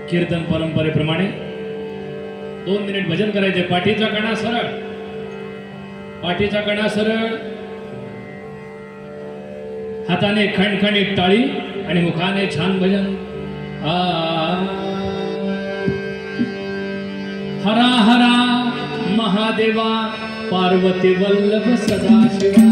कीर्तन परंपरेप्रमाणे 2 मिनिट भजन करायचे. पाठीचा कणा सरळ, पाठीचा कणा सरळ, हाताने खणखणीत टाळी आणि मुखाने छान भजन. हरा हरा महादेवा पार्वती वल्लभ सदाशिवा.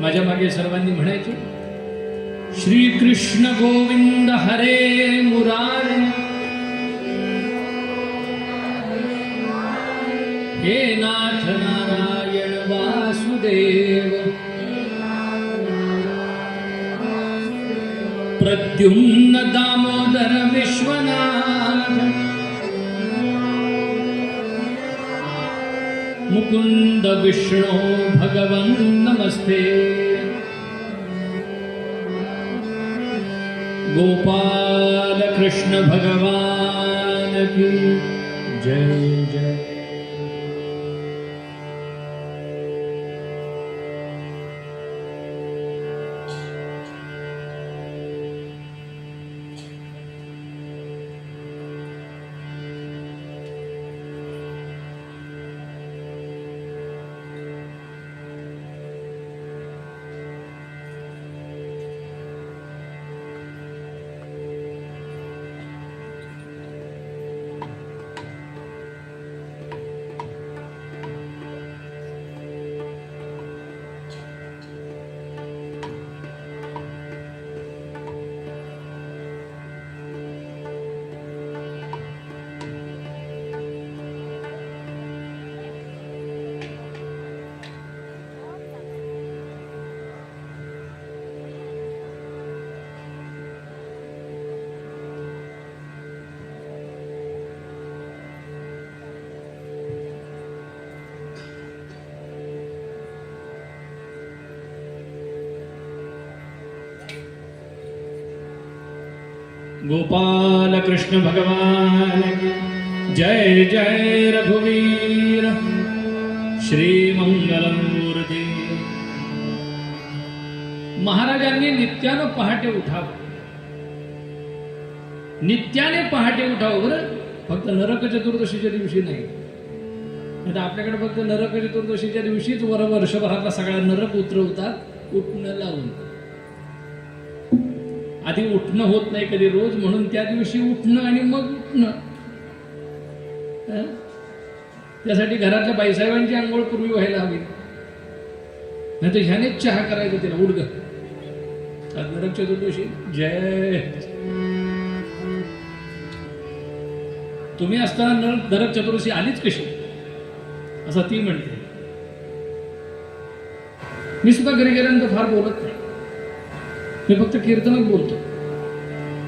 माझ्या मागे सर्वांनी म्हणायचे श्री कृष्ण गोविंद हरे मुरारी, हे नाथ नारायण वासुदेव, प्रद्युम्न दामोदर विश्वनाथ, मुकुंद विष्णु भगवन् नमस्ते, गोपाल कृष्ण भगवान की जय जय. गोपाल कृष्ण भगवान की जय जय रघुवीर श्री मंगलम मूर्ती. महाराजांनी नित्यानं पहाटे उठावं, नित्याने पहाटे उठावं. बरं, फक्त नरक चतुर्दशीच्या दिवशी नाही. आता आपल्याकडे फक्त नरक चतुर्दशीच्या दिवशीच वर्षभरातला सगळा नरक उतरवतात उठणं लावून. आधी उठणं होत नाही कधी रोज, म्हणून त्या दिवशी उठणं आणि मग उठणं. त्यासाठी घरातल्या बाईसाहेबांची आंघोळ पूर्वी व्हायला हवी, नाही तर ह्यानेच चहा करायचा तिला. उडग नरक चतुर्दशी जय. तुम्ही असताना नरक चतुर्दशी आलीच कशी असं ती म्हणते. मी सुद्धा घरी गेल्यानंतर फार बोलत नाही, मी फक्त कीर्तनात बोलतो.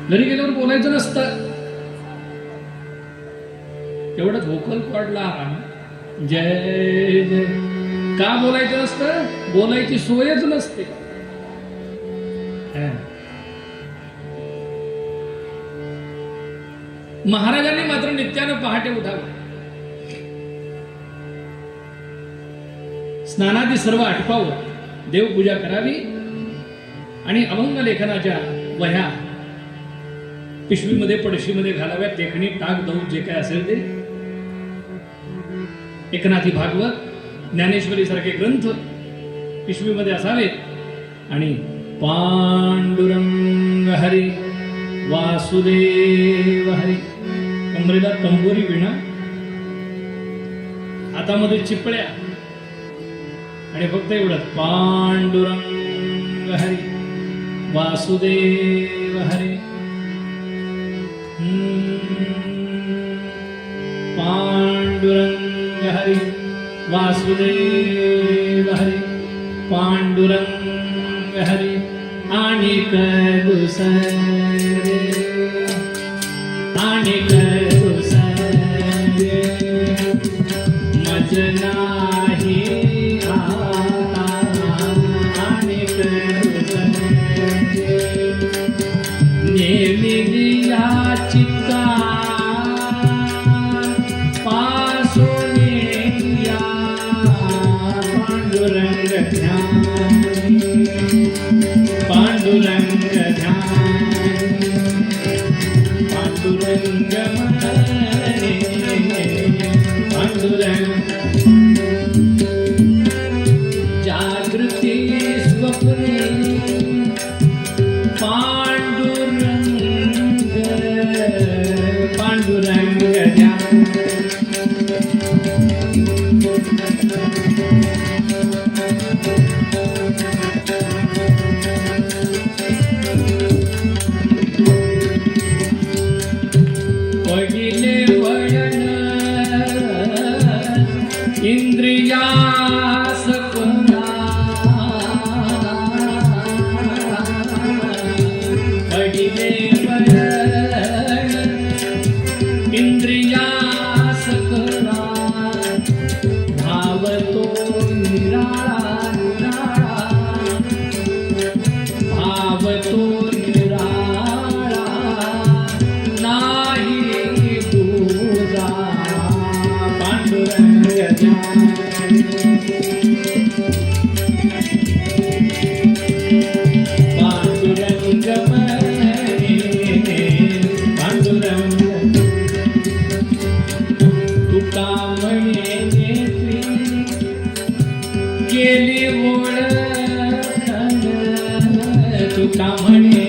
घरी गेल्यावर बोलायचं नसतं, तेवढंच व्होकल कॉर्डला आराम जय जय. का बोलायचं नसतं? बोलायची सोयच नसते. महाराजांनी मात्र नित्यानं पहाटे उठावं, स्नानादी सर्व आटपावं, देवपूजा करावी आणि अभंग लेखनाच्या वह्या पिशवीमध्ये पडशीमध्ये घालाव्यात. लेखणी टाक दौत जे काय असेल ते, एकनाथी भागवत ज्ञानेश्वरी सारखे ग्रंथ पिशवीमध्ये असावेत. आणि पांडुरंग हरी वासुदेव हरी. कमरेला तंबोरी विणा, हातामध्ये चिपळ्या, आणि फक्त एवढंच पांडुरंग हरी वासुदेव हरी. पांडुरंग हरी वासुदेव हरी. पांडुरंग हरी आणि दुसरे आणि दुसरे मज नाही आता. आणि नेमिया चित्ता पासून या पांडुरंग ध्यान. पांडुरंग ध्यान पांडुरंग मने पांडुरंग. जागृती स्वप्ने पांडुरंग. पांडुरंग ध्यान. पहिले वळण इंद्रियास करा. पहिले वळण इंद्रियास करा. भाव तो निराळा निराळा. भाव तो निराळा नाही तुझा. पांडुरंग ध्यान. पांडुरंग मने पांडुरंग. तुका म्हणे नेत्री केली ओळखण. तुका म्हणे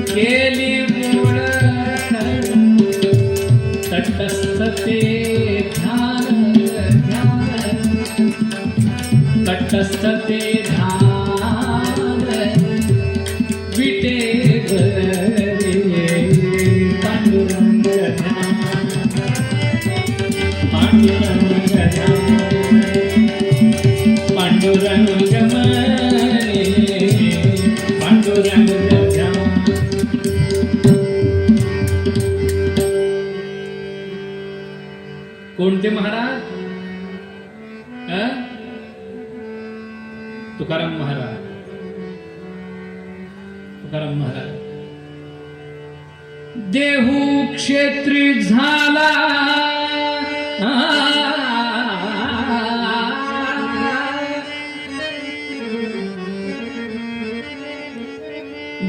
केली ओळखण. तटस्थते ध्यान ध्यान. तटस्थते ध्यान विटे घरे. पांडुरंग ध्यान. पांडुरंग ध्यान. पांडुरंग मने पांडुरंग ध्यान. कोणते महाराज? तुकाराम महाराज. तुकाराम महाराज देहू क्षेत्री झाला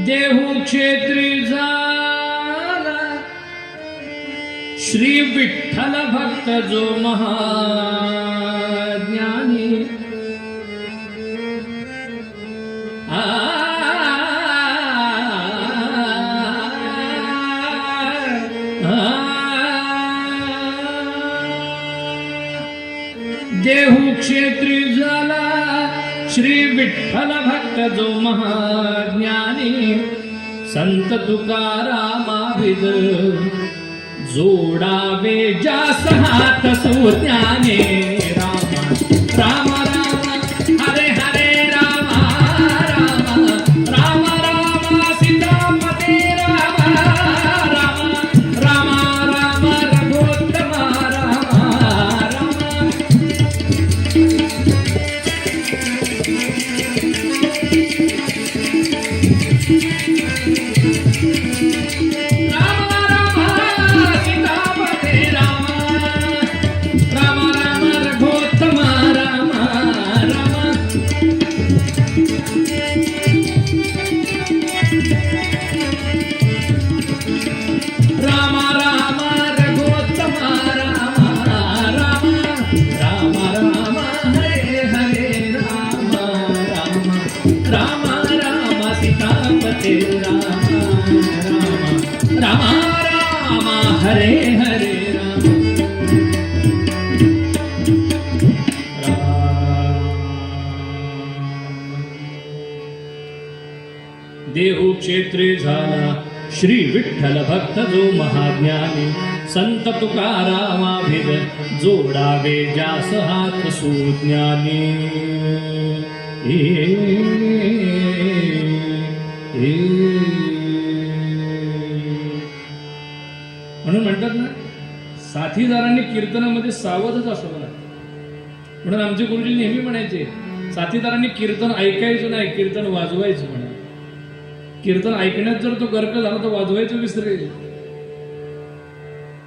देहू क्षेत्री झाला श्री विठ्ठल भक्त जो महाज्ञानी देहू क्षेत्री झाला श्री विठ्ठल भक्त जो महाज्ञानी संत तुकारामाभिद जोडावे जास हात सुज्ञाने राम राम राम हरे हरे राम राम राम राम सीतापते राम राम राम राम रघुत्तम राम राम राम राम हरे हरे राम देहू क्षेत्री झाला श्री विठ्ठल भक्त जो महाज्ञानी संत तुकारामाभिद जोडावे जास हात सुज्ञानी म्हणून म्हणतात ना साथीदारांनी कीर्तनामध्ये सावधच असावं लागतं. म्हणून आमचे गुरुजी नेहमी म्हणायचे साथीदारांनी कीर्तन ऐकायचं नाही कीर्तन वाजवायचं म्हणा. कीर्तन ऐकण्यात जर तो गर्क झाला तर वाजवायचं विसरेल.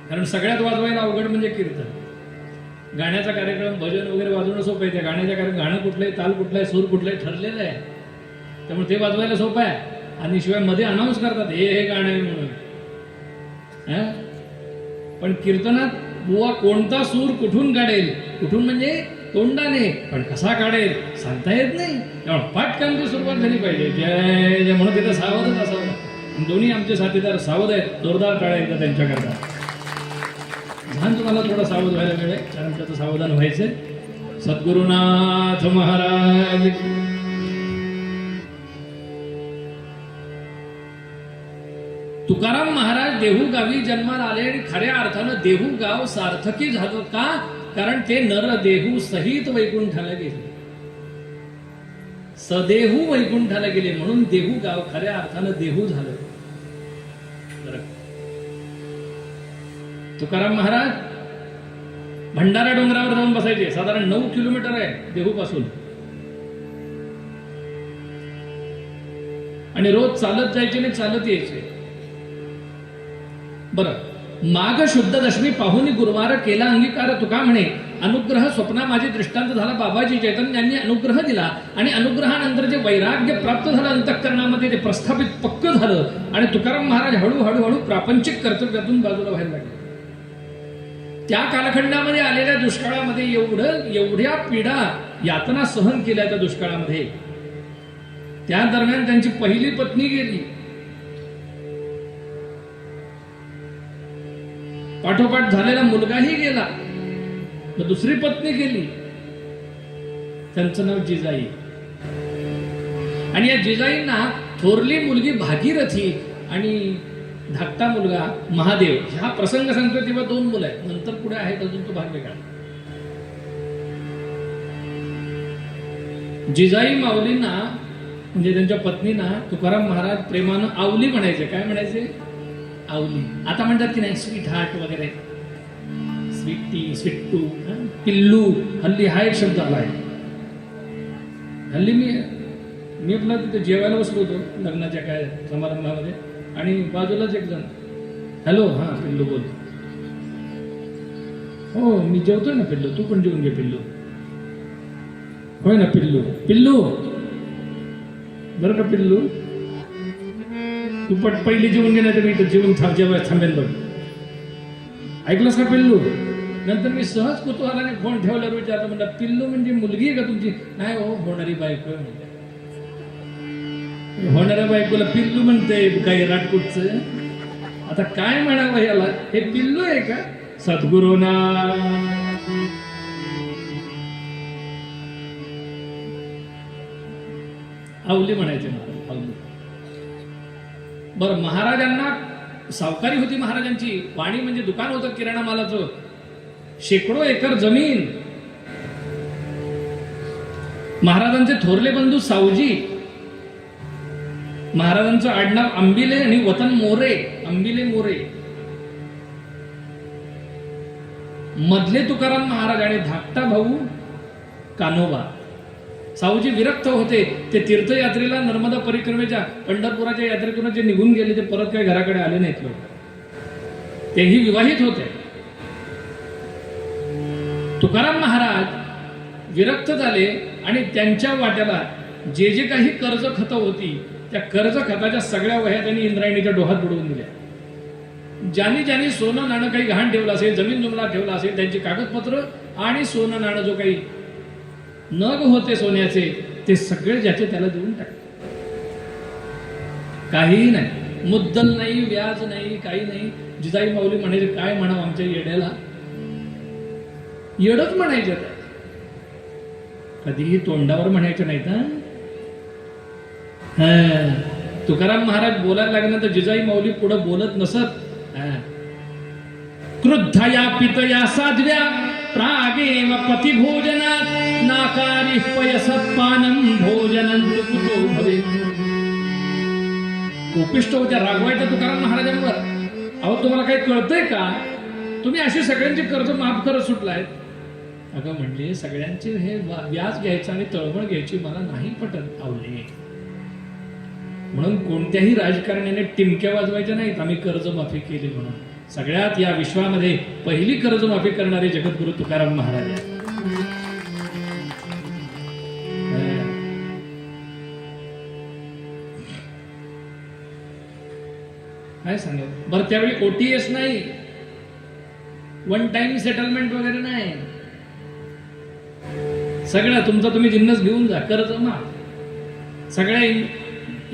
कारण सगळ्यात वाजवायला अवघड म्हणजे कीर्तन. गाण्याचा कार्यक्रम भजन वगैरे वाजवणं सोपं आहे. त्या गाण्याच्या कार्यक्रम गाणं कुठलं आहे ताल कुठला आहे सूर कुठला आहे ठरलेलं आहे त्यामुळे ते वाजवायला सोपं आहे. आणि शिवाय मध्ये अनाऊन्स करतात हे गाणं आहे म्हणून. पण कीर्तनात बुवा कोणता सूर कुठून काढेल कुठून म्हणजे तोंडाने पण कसा काढेल सांगता येत नाही. त्यामुळे पटकन ती सुरुवात झाली पाहिजे जय जय म्हणून तिथं सावधच असावं. दोन्ही आमचे साथीदार सावध आहेत. जोरदार टाळ्या एकदा त्यांच्याकरता. लहान तुम्हाला थोडं सावध व्हायला वेळ आहे कारण त्याचं सावधान व्हायचंय. सद्गुरुनाथ महाराज तुकाराम महाराज देहू गावी जन्माला आले आणि खऱ्या अर्थानं देहू गाव सार्थकी झालं का कारण ते नर देहू सहित वैकुंठाला गेले. सदेहू वैकुंठाला गेले म्हणून देहू गाव खऱ्या अर्थानं देहू झालं. तुकाराम महाराज भंडारा डोंगरावर जाऊन बसायचे. साधारण 9 किलोमीटर आहे देहू पासून आणि रोज चालत जायचे आणि चालत यायचे. बरं माघ शुद्ध दशमी पाहुनी गुरुवार केला अंगीकार तुका म्हणे अनुग्रह स्वप्ना माझे दृष्टांत झाला. बाबाजी चैतन्यांनी अनुग्रह दिला आणि अनुग्रहानंतर जे वैराग्य प्राप्त झालं अंतःकरणामध्ये ते प्रस्थापित पक्क झालं आणि तुकाराम महाराज हळूहळू प्रापंचिक कर्तव्यातून बाजूला व्हायला लागले. त्या कालखंडामध्ये आलेल्या दुष्काळामध्ये एवढ्या पीडा यातना सहन केल्या त्या दुष्काळामध्ये. त्या दरम्यान त्यांची पहिली पत्नी गेली. पाठोपाठ झालेला मुलगाही गेला. मग दुसरी पत्नी गेली. त्यांचं नाव जिजाई. आणि या जिजाईंना थोरली मुलगी भागीरथी आणि धाकटा मुलगा महादेव. हा प्रसंग सांगतो तेव्हा 2 मुलं आहेत. नंतर पुढे आहेत अजून तो भाग वेगळा. जिजाई माऊलींना म्हणजे त्यांच्या पत्नीना तुकाराम महाराज प्रेमानं आवली म्हणायचे. काय म्हणायचे? आवली. आता म्हणतात की नाही स्वीट हार्ट वगैरे स्वीटी स्वीट्टू पिल्लू. हल्ली हा एक शब्द आला आहे. हल्ली मी आपला तिथे जेवायला बसलो होतो लग्नाच्या काय समारंभामध्ये आणि बाजूलाच एक जण हॅलो, हा पिल्लू बोल. हो मी जेवतोय ना पिल्लू, तू पण जेवून घे पिल्लू. होय ना पिल्लू, पिल्लू बरं का पिल्लू, तू पहिले जेवून घे, नाही तर मी इथं जेवण थांबेल बघ. ऐकलंस का पिल्लू? नंतर मी सहज कुतूहलाने फोन ठेवल्यावर विचारतो, म्हणलं पिल्लू म्हणजे मुलगी आहे का तुमची? नाही हो, होणारी बायको. होणाऱ्या बायकोला पिल्लू म्हणते काही राटकुटचं. आता काय म्हणावं याला, हे पिल्लू आहे का? सद्गुरूना आवली म्हणायचे महाराज, आवली. बरं, महाराजांना सावकारी होती महाराजांची. वाणी म्हणजे दुकान होतं किराणा मालाचं, शेकडो एकर जमीन. महाराजांचे थोरले बंधू सावजी, महाराजांचं आडनाव अंबिले आणि वतन मोरे, अंबिले मोरे. मधले तुकाराम महाराज आणि धाकटा भाऊ कान्होबा. सावजी विरक्त होते. ते तीर्थयात्रेला नर्मदा परिक्रमेच्या पंढरपुराच्या यात्रेतून जे निघून गेले ते परत काही घराकडे आले नाहीत लोक. तेही विवाहित होते. तुकाराम महाराज विरक्त झाले आणि त्यांच्या वाट्याला जे जे काही कर्ज खतं होती त्या कर्ज खताच्या सगळ्या वह्या त्यांनी इंद्रायणीच्या डोहात बुडवून दिल्या. ज्यांनी ज्यांनी सोनं नाणं काही गहाण ठेवलं असेल, जमीन जुमला ठेवला असेल, त्यांची कागदपत्र आणि सोनं नाणं जो काही नग होते सोन्याचे ते सगळे ज्याचे त्याला देऊन टाकले. काहीही नाही, मुद्दल नाही, व्याज नाही, काही नाही. जिजाई माऊली म्हणायचे, काय म्हणावं आमच्या येड्याला, येडच म्हणायचे. कधीही तोंडावर म्हणायचं नाही ना. तुकाराम महाराज बोलायला लागल्यानंतर जिजाई माऊली पुढे बोलत नसत. क्रुद्धया पितया साध्व्या प्रागेव पतिभोजनात नाकारी पयसत पानम भोजनं कुतो भवे. कोपिष्ट होत्या, रागवायच्या तुकाराम महाराजांवर. अहो तुम्हाला काही कळतंय का? तुम्ही अशी सगळ्यांची कर्ज माफ करत सुटलाय. अगं म्हणले, सगळ्यांचे हे व्याज घ्यायचं आणि तळमळ घ्यायची मला नाही पटत आवले. म्हणून कोणत्याही राजकारण्याने टिमक्या वाजवायच्या नाहीत आम्ही कर्जमाफी केली म्हणून. सगळ्यात या विश्वामध्ये पहिली कर्जमाफी करणारे जगद्गुरु तुकाराम महाराज आहेत. काय सांगेल बरं. त्यावेळी OTS नाही, वन टाइम सेटलमेंट वगैरे नाही. सगळं तुमचा तुम्ही जिन्नस घेऊन जा, कर्ज माफ. सगळ्या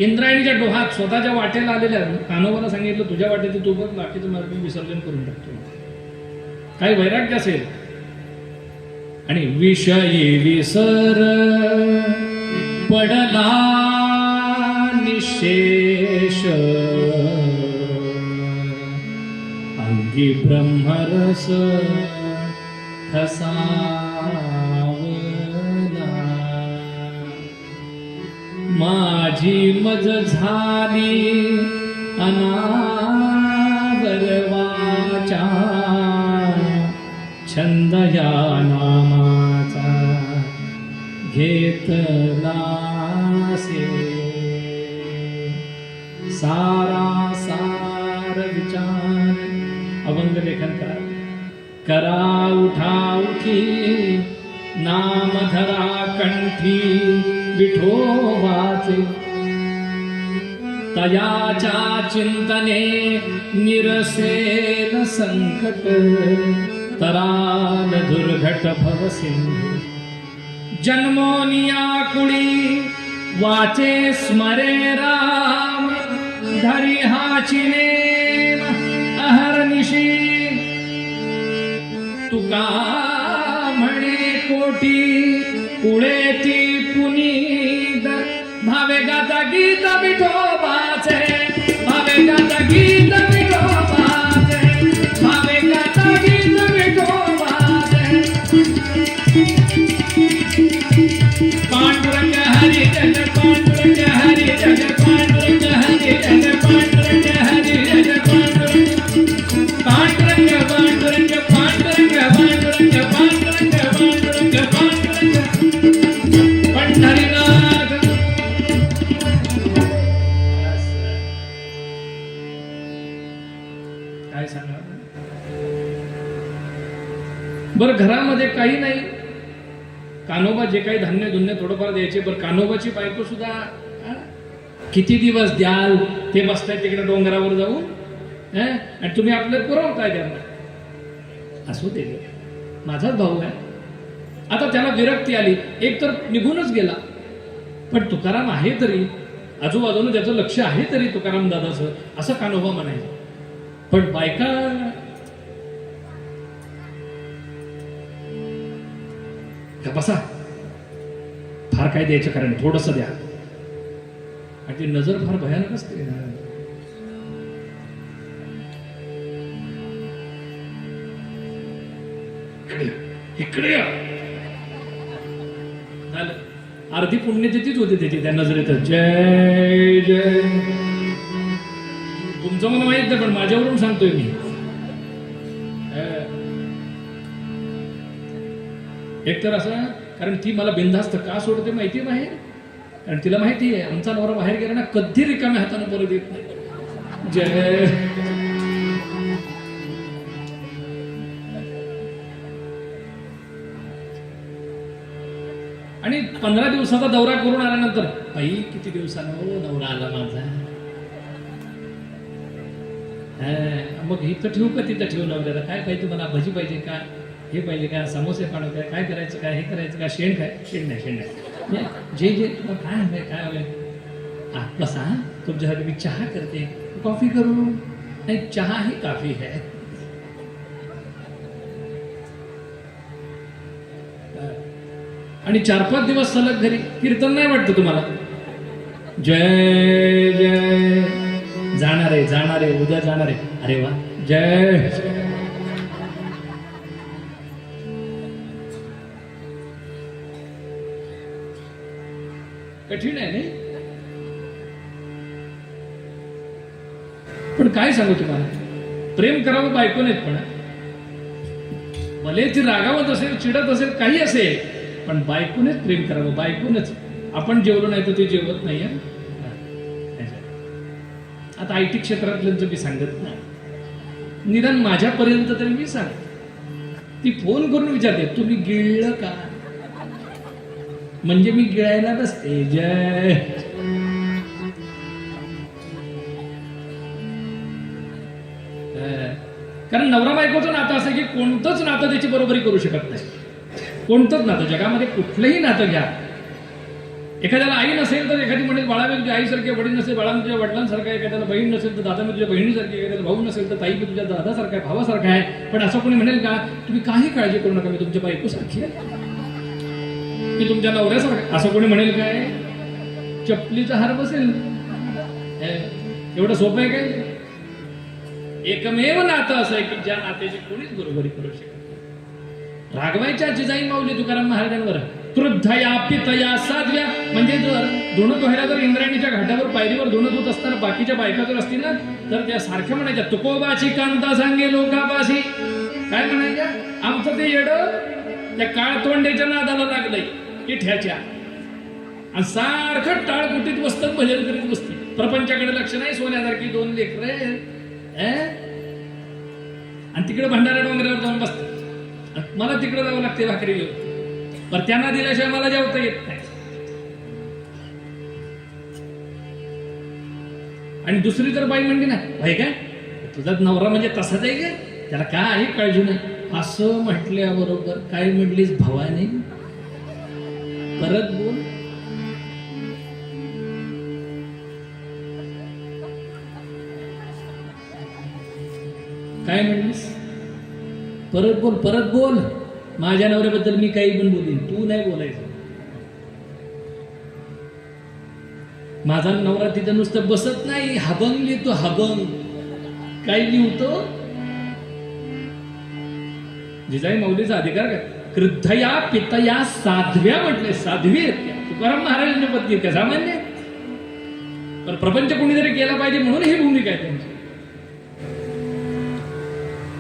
इंद्रायणीच्या डोहात स्वतःच्या वाटेला आलेल्या. कान्होबाला सांगितलं, तुझ्या वाटेचे तू बघ, बाकीचं मला मी विसर्जन करून टाकतो. काही वैराग्य असेल. आणि विषयी विसर पडला निशेष अंगी ब्रह्मरस माझी मज झाली अनावर वाचा छंद या नामाचा घेतलासे सारा सार विचार. अभंग लेखन करा उठा उठी नामधरा कंठी विठोबाचे तयाच्या चिंतने निरसेल संकट तराल दुर्घट भवसिंधू. जन्मोनिया कुळी वाचे स्मरे राम धरी हाची नेम अहर्निशी. तुका म्हणे कोटी कुळेती पुनीत भावे गाता गीत विठोबाचे भावे गाता गीत विठोबाचे भावे गाता गीत विठोबाचे. पांडुरंग हरी जग पांडुरंग हरी जग पांडुरंग हरी जग पांडुरंग हरी जग पांडुरंग पांडुरंग पांडुरंग पांडुरंग पांडुरंग पांडुरंग पांडुरंग पांडुरंग पंढरीनाथ. बरं घरामध्ये काही नाही, कान्होबा जे काही धान्य धुन्य थोडंफार द्यायचे. बरं कान्होबाची बायको सुद्धा किती दिवस द्याल, ते बसताय तिकडे डोंगरावर जाऊन आणि तुम्ही आपलं पुरवताय त्यांना. असू दे, माझाच भाऊ आहे. आता त्याला विरक्ती आली, एक तर निघूनच गेला, पण तुकाराम आहे तरी, आजूबाजूला त्याचं लक्ष आहे तरी तुकाराम दादाचं, असं कान्होबा म्हणायचं. पण बायका बसा, फार काय द्यायचं कारण थोडस द्या. आणि ती नजर फार भयानक असते. इकडे या झालं, अर्धी पुण्यतिथीच होती त्याची त्या नजरेत. जय जय. तुमचं मला माहित नाही, पण माझ्यावरून सांगतोय मी. एक तर असं, कारण ती मला बिनधास्त का सोडते माहिती आहे बाहेर, कारण तिला माहिती आहे आमचा नवरा बाहेर गेला ना कधी रिकाम्या हाताने परत येत नाही. जय. आणि 15 दिवसाचा दौरा करून आल्यानंतर, बाई किती दिवसानं नवरा आला माझा, मग इथं ठेवू का तिथं ठेवू नवऱ्याला, काय पाहिजे तुम्हाला, भजी पाहिजे का, हे पाहिजे का, समोसे पाणू काय करायचं काय, हे करायचं का, शेण काय, शेण नाही, जे जे तुला काय हवंय काय हवंय, बसा तुमच्यासाठी मी चहा करते, कॉफी करू, नाही चहा ही काफी है. आणि 4-5 दिवस सलग घरी कीर्तन नाही वाटतं तुम्हाला. जय जय. जाणार आहे उद्या जाणार आहे, अरे वा, जय. कठीण आहे नाही, पण काय सांगू तुम्हाला, प्रेम करावं बायकोनेच. पण भले ती रागावत असेल, चिडत असेल, काही असेल, पण बायकोनेच प्रेम करावं, बायकोनेच. आपण जेवलो नाही तर ते जेवत नाही. आता IT क्षेत्रातल्यांचं मी सांगत नाही, निदान माझ्यापर्यंत तरी मी सांग. ती फोन करून विचारते, तुम्ही गिळलं का, म्हणजे मी गिळायला नसते. जय. कारण नवरा बायकोचं नातं असं की कोणतंच नातं त्याची बरोबरी करू शकत नाही. कोणतंच नातं जगामध्ये, कुठलंही नातं घ्या, एखाद्याला आई नसेल तर एखादी म्हणेल बाळा तुझ्या आईसारखे, वडील नसेल बाळा तुझ्या वडिलांसारखा आहे, एखाद्याला बहीण नसेल तर दादा मी तुझ्या बहिणीसारखी, एखाद्याला भाऊ नसेल तर ताई मी तुझ्या दादासारखा आहे, भावासारखा आहे. पण असं कोणी म्हणेल का तुम्ही काही काळजी करू नका, मी तुमच्या बायकोसारखी आहे, मी तुमच्या नवऱ्यासारखं, असं कोणी म्हणेल काय? चपलीचा हार बसेल. एवढं सोपं आहे काय? एकमेव नातं असं आहे की ज्या नात्याची कोणीच बरोबरी करू शकत. रागवायच्या जिजाई माऊली तुकाराम महाराजांवर, क्रुद्धया पितया साध्या, म्हणजे जर धुणं धुवायला जर इंद्रायणीच्या घाटावर पायरीवर धुणं धुत असताना बाकीच्या बायका जर असतील ना, तर त्या सारख्या म्हणायच्या तुकोबाची कांता सांगे लोकाबाशी. काय म्हणायच्या? आमचं ते येडं त्या काळतोंड्याच्या नादाला लागलंय इठ्याच्या, आणि सारखं टाळकुटीत बसतात, भजन करीत बसते, प्रपंचाकडे लक्ष नाही, सोन्यासारखी 2 लेकरं आणि तिकडे भंडारा डोंगरावर जाऊन बसतात. मला तिकडे जावं लागते भाकरी घेऊन, पण त्यांना दिल्याशिवाय मला जेवता येत नाही. आणि दुसरी जर बाई म्हणली ना, भाई काय तुझा नवरा म्हणजे तसाच आहे का, त्याला काही काळजी नाही, असं म्हटल्याबरोबर काय म्हटलीस भवानी, परत बोल. काय म्हणलीस? परत बोल, परत बोल. माझ्या नवऱ्याबद्दल मी काही पण बोलीन, तू नाही बोलायचं. माझा नवरा तिथं नुसतं बसत नाही, हबंग लिहितो, हबंग. काय लिहितो? जिजाई माऊलीचा अधिकार काय? क्रुद्धया पितया साध्व्या म्हटले, साध्वी तुकाराम महाराजांच्या पत्नी, त्या सामान्य. पण प्रपंच कोणीतरी केला पाहिजे म्हणून ही भूमिका आहे त्यांची.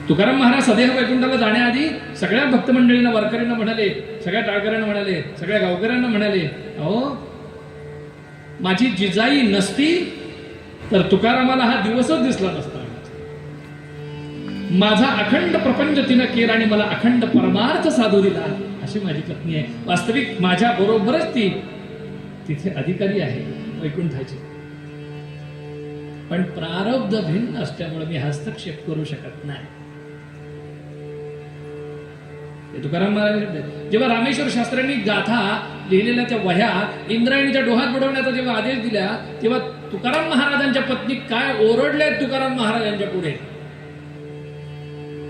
तुकाराम महाराज सदैव वैकुंठाला जाण्याआधी सगळ्या भक्त मंडळींना, वारकऱ्यांना म्हणाले, सगळ्या टाळकऱ्यांना म्हणाले, सगळ्या गावकऱ्यांना म्हणाले, अहो माझी जिजाई नसती तर तुकारामाला हा दिवसच दिसला नसता. माझा अखंड प्रपंच तिनं केला आणि मला अखंड परमार्थ साधू दिला, अशी माझी पत्नी आहे. वास्तविक माझ्या बरोबरच ती तिथे अधिकारी आहे वैकुंठाची, पण प्रारब्ध भिन्न असल्यामुळे मी हस्तक्षेप करू शकत नाही. तुकाराम महाराज जेव्हा रामेश्वर शास्त्र्यांनी गाथा लिहिलेल्या त्या वह्या इंद्रायणीच्या डोहात बुडवण्याचा जेव्हा आदेश दिला, तेव्हा तुकाराम महाराजांच्या पत्नी काय ओरडल्या तुकाराम महाराजांच्या पुढे.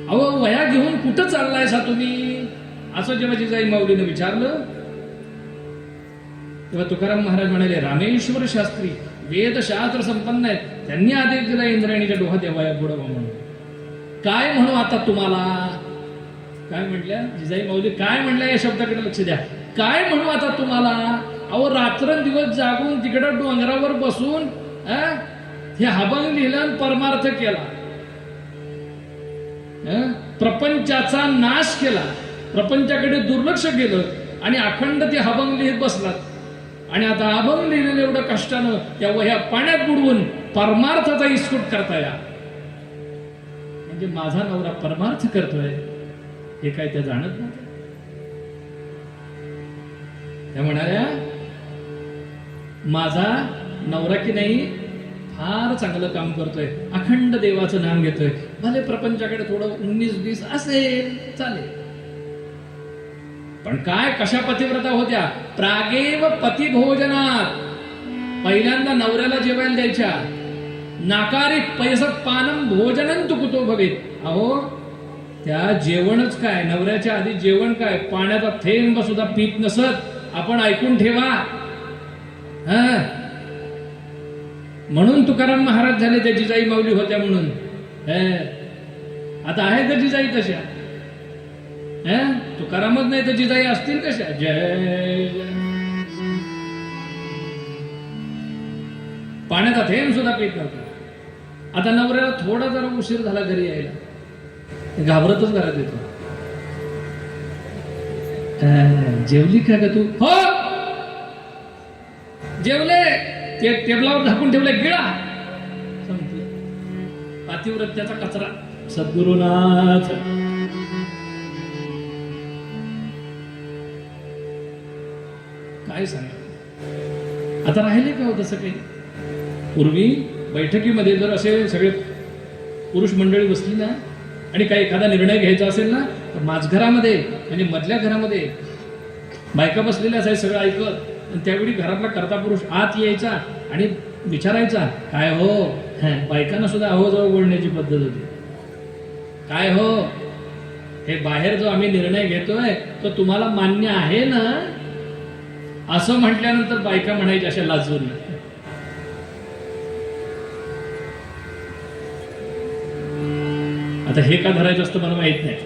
अहो वह्या घेऊन कुठं चाललायसा तुम्ही, असं जेव्हा जिजाई माऊलीनं विचारलं, तेव्हा तुकाराम महाराज म्हणाले, रामेश्वर शास्त्री वेदशास्त्र संपन्न आहेत, त्यांनी आदेश दिला इंद्रायणीच्या डोहात वह्या बुडवा म्हणून. काय म्हणू आता तुम्हाला, काय म्हटल्या जिजाई माऊली, काय म्हणल्या या शब्दाकडे लक्ष द्या. काय म्हणू आता तुम्हाला, अहो रात्रंदिवस जागून तिकडं डोंगरावर बसून हे अभंग लिहिलं, परमार्थ केला, प्रपंचाचा नाश केला, प्रपंचाकडे दुर्लक्ष केलं आणि अखंड ते अभंग लिहित बसलात. आणि आता अभंग लिहिलेलं एवढं कष्टानं त्या वह्या पाण्यात बुडवून परमार्थाचा इस्कूट करताय. म्हणजे माझा नवरा परमार्थ करतोय हे काय त्या जाणत नव्हत्या. त्या म्हणाल्या, माझा नवरा की नाही फार चांगलं काम करतोय, अखंड देवाचं नाम घेतोय, भले प्रपंचाकडे थोडं 19-20 असेल चालेल, पण काय कशा पतिव्रता होत्या. प्रागेव पती भोजनात, पहिल्यांदा नवऱ्याला जेवायला द्यायच्या. नाकारी पैसत पानम भोजनं तु कुतो भवेत. अहो त्या जेवणच काय, नवऱ्याच्या आधी जेवण काय, पाण्याचा थेंब सुद्धा पीत नसत. आपण ऐकून ठेवा. म्हणून तुकाराम महाराज झाले त्या जिजाई माऊली होत्या म्हणून. आता आहे तर जिजाई तशा, तुकारामच नाही तर जिजाई असतील कशा. जय पाण्याचा थेंब सुद्धा पीत नव्हता. आता नवऱ्याला थोडा जरा उशीर झाला घरी यायला, घाबरतच घरात येतो. जेवली का ग तू, हो जेवले, ते टेबलावर झाकून ठेवले, गिळा, संपलं. पातिव्रत्याचा कचरा. सद्गुरुनाथ काय सांगा. आता राहिले का हो तसं काही. पूर्वी बैठकीमध्ये जर असे सगळे पुरुष मंडळी बसली ना आणि काही एखादा निर्णय घ्यायचा असेल ना, तर माझघरामध्ये म्हणजे मधल्या घरामध्ये बायका बसलेल्या असाय सगळं ऐकत. आणि त्यावेळी घरातला कर्ता पुरुष आत यायचा आणि विचारायचा, काय हो. बायकांना सुद्धा अहो जवळ बोलण्याची पद्धत होती. काय हो, हे बाहेर जो आम्ही निर्णय घेतोय तो तुम्हाला मान्य आहे ना, असं म्हटल्यानंतर बायका म्हणायच्या अशा लाजून. आता हे का धरायचं असतं मला माहित नाही,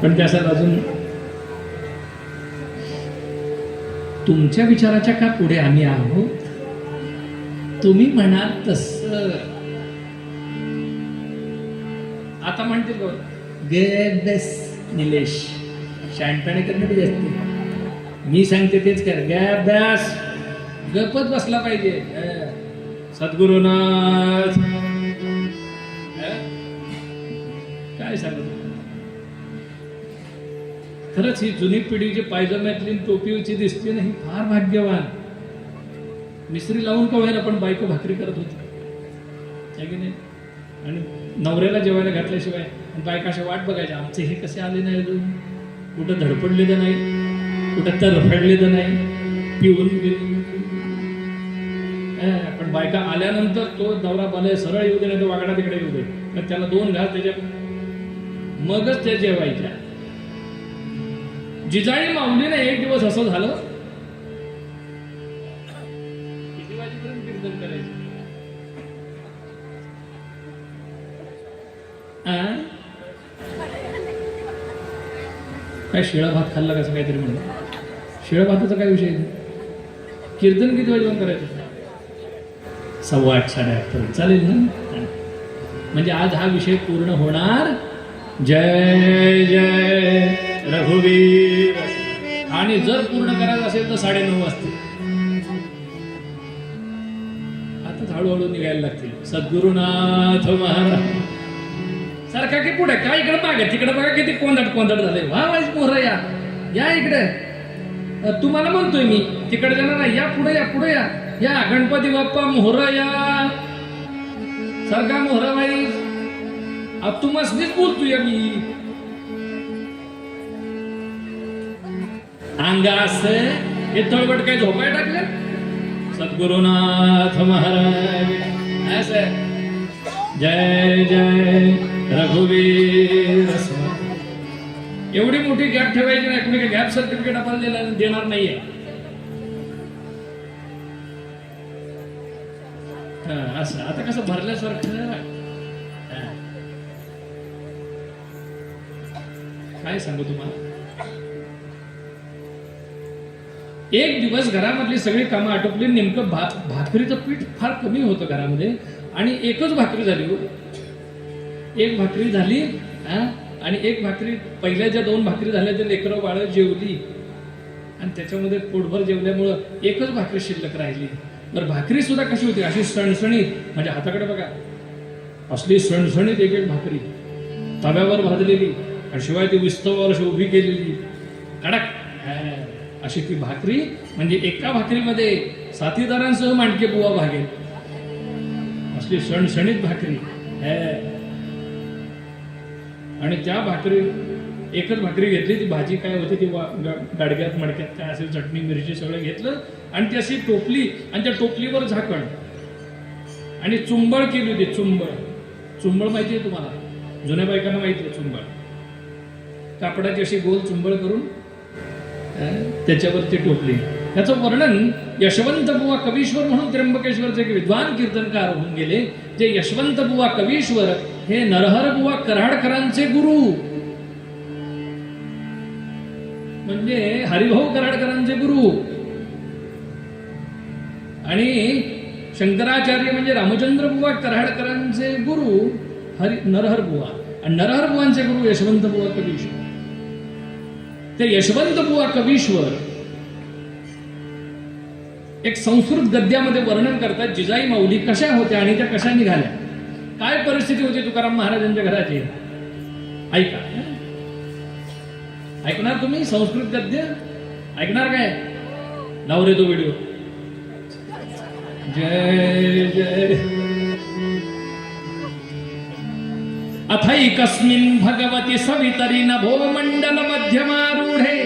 पण त्यासाठी अजून तुमच्या विचाराच्या का पुढे आम्ही आहोत. तुम्ही म्हणाल तसं. आता म्हणते गे बेस निलेश, शहाणपणे करणं बी जास्त. मी सांगते तेच कर, गे बेस, गपच बसला पाहिजे. सद्गुरुनाथ काय सांगत. खरंच ही जुनी पिढी जी पायजम्यातली टोपीची दिसते ना, ही फार भाग्यवान. मिसरी लावून का होईना पण बायको भाकरी करत होती की नाही. आणि नवऱ्याला जेवायला घातल्याशिवाय बायका अशा वाट बघायच्या, आमचे हे कसे आले नाही अजून, कुठं धडपडलेलं नाही, कुठं तर रफडलेलं नाही, पिऊन गेले. पण बायका आल्यानंतर तो नवरा बाला सरळ येऊ दे नाही तर वाकडा तिकडे येऊ दे, तर त्याला 2 घास त्याच्या मगच त्या जेवायच्या. जिजाई माऊलीने एक दिवस असं झालं, किती वाजेपर्यंत कीर्तन करायचं. काय शिळा भात खाल्ला कसं काहीतरी म्हणलं. शिळा भाताचा काय विषय, कीर्तन किती वाजेपर्यंत करायचं. 8:15 8:30 चालेल ना. म्हणजे आज हा विषय पूर्ण होणार. जय जय रघुवीर. आणि जर पूर्ण करायचं असेल तर 9:30 वाजतील. आता हळूहळू निघायला लागतील. सद्गुरुनाथ महाराज सारखा की पुढे काय इकडे मागे तिकडे बघा किती कोंदट झाले. वा वाईस मोहर या इकडे. तुम्हाला म्हणतोय मी तिकडे जाणार नाही, या पुढे या गणपती बाप्पा मोहर या. सारखा मोहर वाईस तुम्हासनीच बोलतोय मी. अंगास हे तळवट काय झोपाय टाकलं. सद्गुरुनाथ महाराज असं जय जय रघुवीर. एवढी मोठी गॅप ठेवायची नाही. तुम्ही गॅप सर्टिफिकेट आपल्याला देणार नाहीये. असं आता कसं भरल्यासारखं काय सांगू तुम्हाला. एक दिवस घरामधली सगळी कामं आटोपली. नेमकं भाकरीचं पीठ फार कमी होतं घरामध्ये आणि एकच भाकरी झाली. एक भाकरी झाली आणि एक भाकरी पहिल्या ज्या 2 भाकरी झाल्या त्या लेकरं बाळ जेवली आणि त्याच्यामध्ये पोटभर जेवल्यामुळं एकच भाकरी शिल्लक राहिली. तर भाकरी सुद्धा कशी होती अशी सणसणीत. माझ्या हाताकडे बघा असली सणसणीत एक भाकरी तव्यावर भाजलेली आणि शिवाय ती विस्तवावर अशी उभी केलेली कडक अशी ती भाकरी. म्हणजे एका भाकरीमध्ये साथीदारांसह मांडके बुवा भागेल असली सणसणीत भाकरी. आणि त्या भाकरी एकच भाकरी घेतली. ती भाजी काय होती ती गाडग्यात मडक्यात काय असेल चटणी मिरची सगळं घेतलं आणि ती अशी टोपली आणि त्या टोपलीवर झाकण आणि चुंबळ केली होती. चुंबळ माहिती आहे तुम्हाला. जुन्या बायकांना माहिती आहे चुंबळ. कापडाची अशी गोल चुंबळ करून त्याच्यावरती टोपली. त्याचं वर्णन यशवंत बुवा कवीश्वर म्हणून त्र्यंबकेश्वरचे विद्वान कीर्तनकार होऊन गेले. जे यशवंत बुवा कवीश्वर हे नरहर बुवा कराडकरांचे गुरु म्हणजे हरिभाऊ कराडकरांचे गुरु. आणि शंकराचार्य म्हणजे रामचंद्र बुवा कराडकरांचे गुरु नरहर बुवा. आणि नरहर बुवांचे गुरु यशवंत बुवा कवीश्वर. ते यशवंत बुवा कवीश्वर एक संस्कृत गद्यामध्ये वर्णन करतात. जिजाई माऊली कशा होत्या आणि त्या कशा निघाल्या. काय परिस्थिती होती तुकाराम महाराजांच्या घराची. ऐका. ऐकणार तुम्ही संस्कृत गद्य ऐकणार काय. लाव रे तो व्हिडिओ. जय जय. अथैकस्मिन् भगवती सवितरि नभो मंडल मध्यमारूढे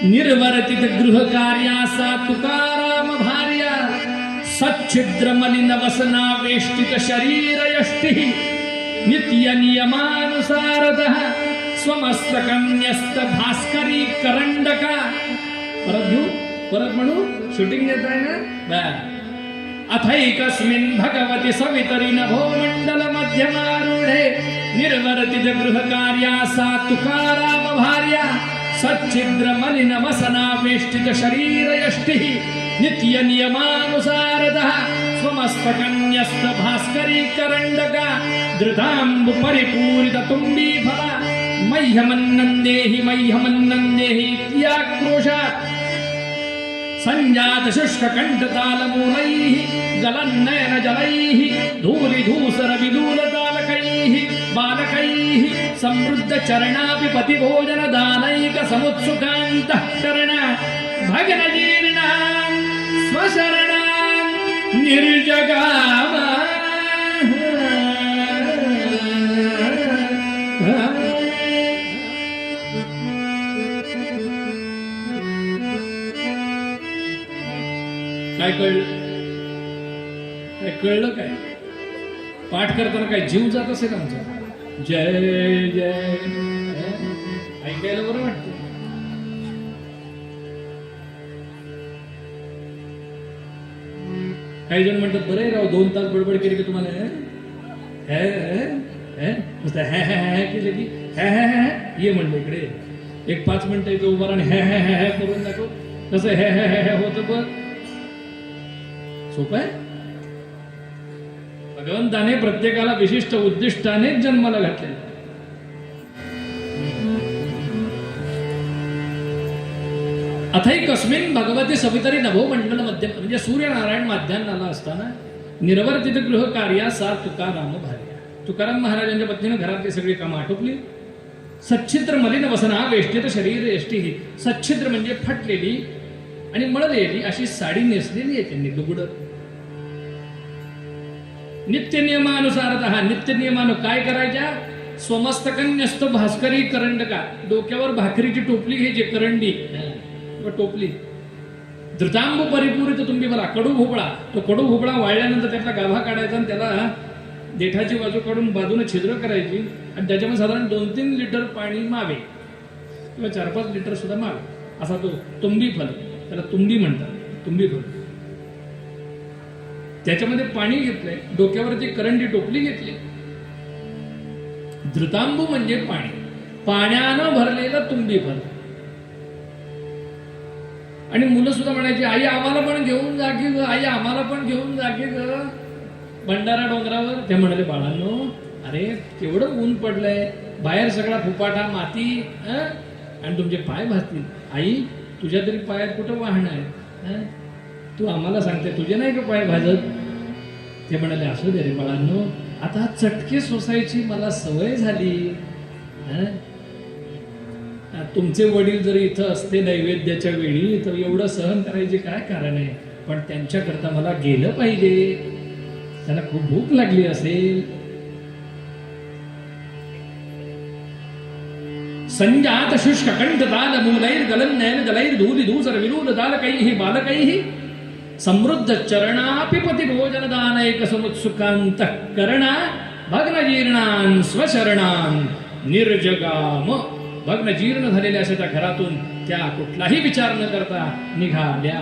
निर्वर्तित गृह कार्यासा तुकाराम भार्या सच्छिद्र मलिन वसना वेष्टित शरीर यष्टि नित्य नियमानुसारतः स्वमस्तकं न्यस्त भास्करी करंडका. परत म्हणू शूटिंग देत आहे ना. अथैकस्मिन् भगवती सवितरि नभो मंडल मध्यमारूढे निर्वर्तित गृह कार्यासा तुकाराम भार्या सच्छिद्र मलिन वसना वेष्टित शरीर यष्टि नित्य नियमानुसारतः स्वमस्तकं न्यस्त भास्करी करंडका धृतांब परिपूरित तुम्बी फला मह्यमन्नन्देहि इत्याक्रोशात् संजात शुष्क कंठतालमूलैः गलन्नयन जलैः धूलिधूसर विदूलतालकैः बालकैः समृद्ध चरणापि पतिभोजन दानैक समुत्सुकान्तःकरण भग्नजीर्णान् स्वशरणान् निर्जगाम. काय कळलं काय. पाठ करताना काय जीव जात असेल आमचा. जय जय ऐकायला बरं वाटतं. काही जण म्हणतात बरं राव 2 तास बडबड केली की तुम्हाला केलं की ये म्हणलं इकडे एक 5 मिनिटं इथं उभा आणि हे करून दाखव. कसं हे होतं बघ. सोपं आहे. भगवंताने प्रत्येकाला विशिष्ट उद्दिष्टाने जन्माला घातले. अथैकस्मिन् भगवती सवितरि नभो मंडल मध्य म्हणजे सूर्यनारायण माध्यान्नाला असताना निर्वर्तित गृह कार्या सा तुकाराम भार्या. तुकाराम महाराजांच्या पत्नीनं घरातली सगळी कामं आटोपली. सच्छिद्र मलिन वसना वेष्टित शरीर यष्टी. सच्छिद्र म्हणजे फाटलेली आणि मळलेली अशी साडी नेसलेली आहे त्यांनी, लुगडं. नित्य नियमानुसार नित्य नियमानं काय करायच्या? स्वमस्तकन्यस्त भास्करी करंडका, डोक्यावर भाकरीची टोपली घ्यायची, करंडी टोपली. धृतांबू परिपूरित तुम्ही मला कडू भोपळा, तो कडू भोपळा वाळल्यानंतर त्यातला गाभा काढायचा आणि त्याला देठाची बाजू काढून बाजूने छिद्र करायची आणि त्याच्यामध्ये साधारण 2-3 लिटर पाणी मावे किंवा 4-5 लिटर सुद्धा मावे, असा तो तुंबी फल, त्याला तुंबी म्हणतात, तुंबी फल. त्याच्यामध्ये पाणी घेतलंय, डोक्यावरती करंडी टोपली घेतली. धृतांबू म्हणजे पाणी, पाण्यानं भरलेलं तुंबी फल. आणि मुलं सुद्धा म्हणायची, आई आम्हाला पण घेऊन जा की ग, आई आम्हाला पण घेऊन जा की ग भंडारा डोंगरावर. ते म्हणाले, बाळांनो अरे केवढं ऊन पडलंय, बाहेर सगळा फुपाटा माती आणि तुमचे पाय भाजतील. आई तुझ्या तरी पायात कुठं वाहन आहे, तू आम्हाला सांगते तुझे नाही का पाय भाजत. ते म्हणाले, असू दे रे बाळांनो, आता चटके सोसायची मला सवय झाली. तुमचे वडील जर इथं असते नैवेद्याच्या वेळी तर एवढं सहन करायचे काय कारण आहे, पण त्यांच्याकरता मला गेलं पाहिजे, त्यांना खूप भूक लागली असेल. संजात शुष्क कंठ ताल मूलैर गलन नयन दलैर धूली धूसर विलूल दाल कैहि बालकैहि समृद्ध चरणापि पति भोजन दान एक समुत्सुकांत करणा भग्न जीर्णान स्वशरणान निर्जगाम. भग्न जीर्ण झालेल्या अशा त्या घरातून त्या कुठलाही विचार न करता निघाल्या.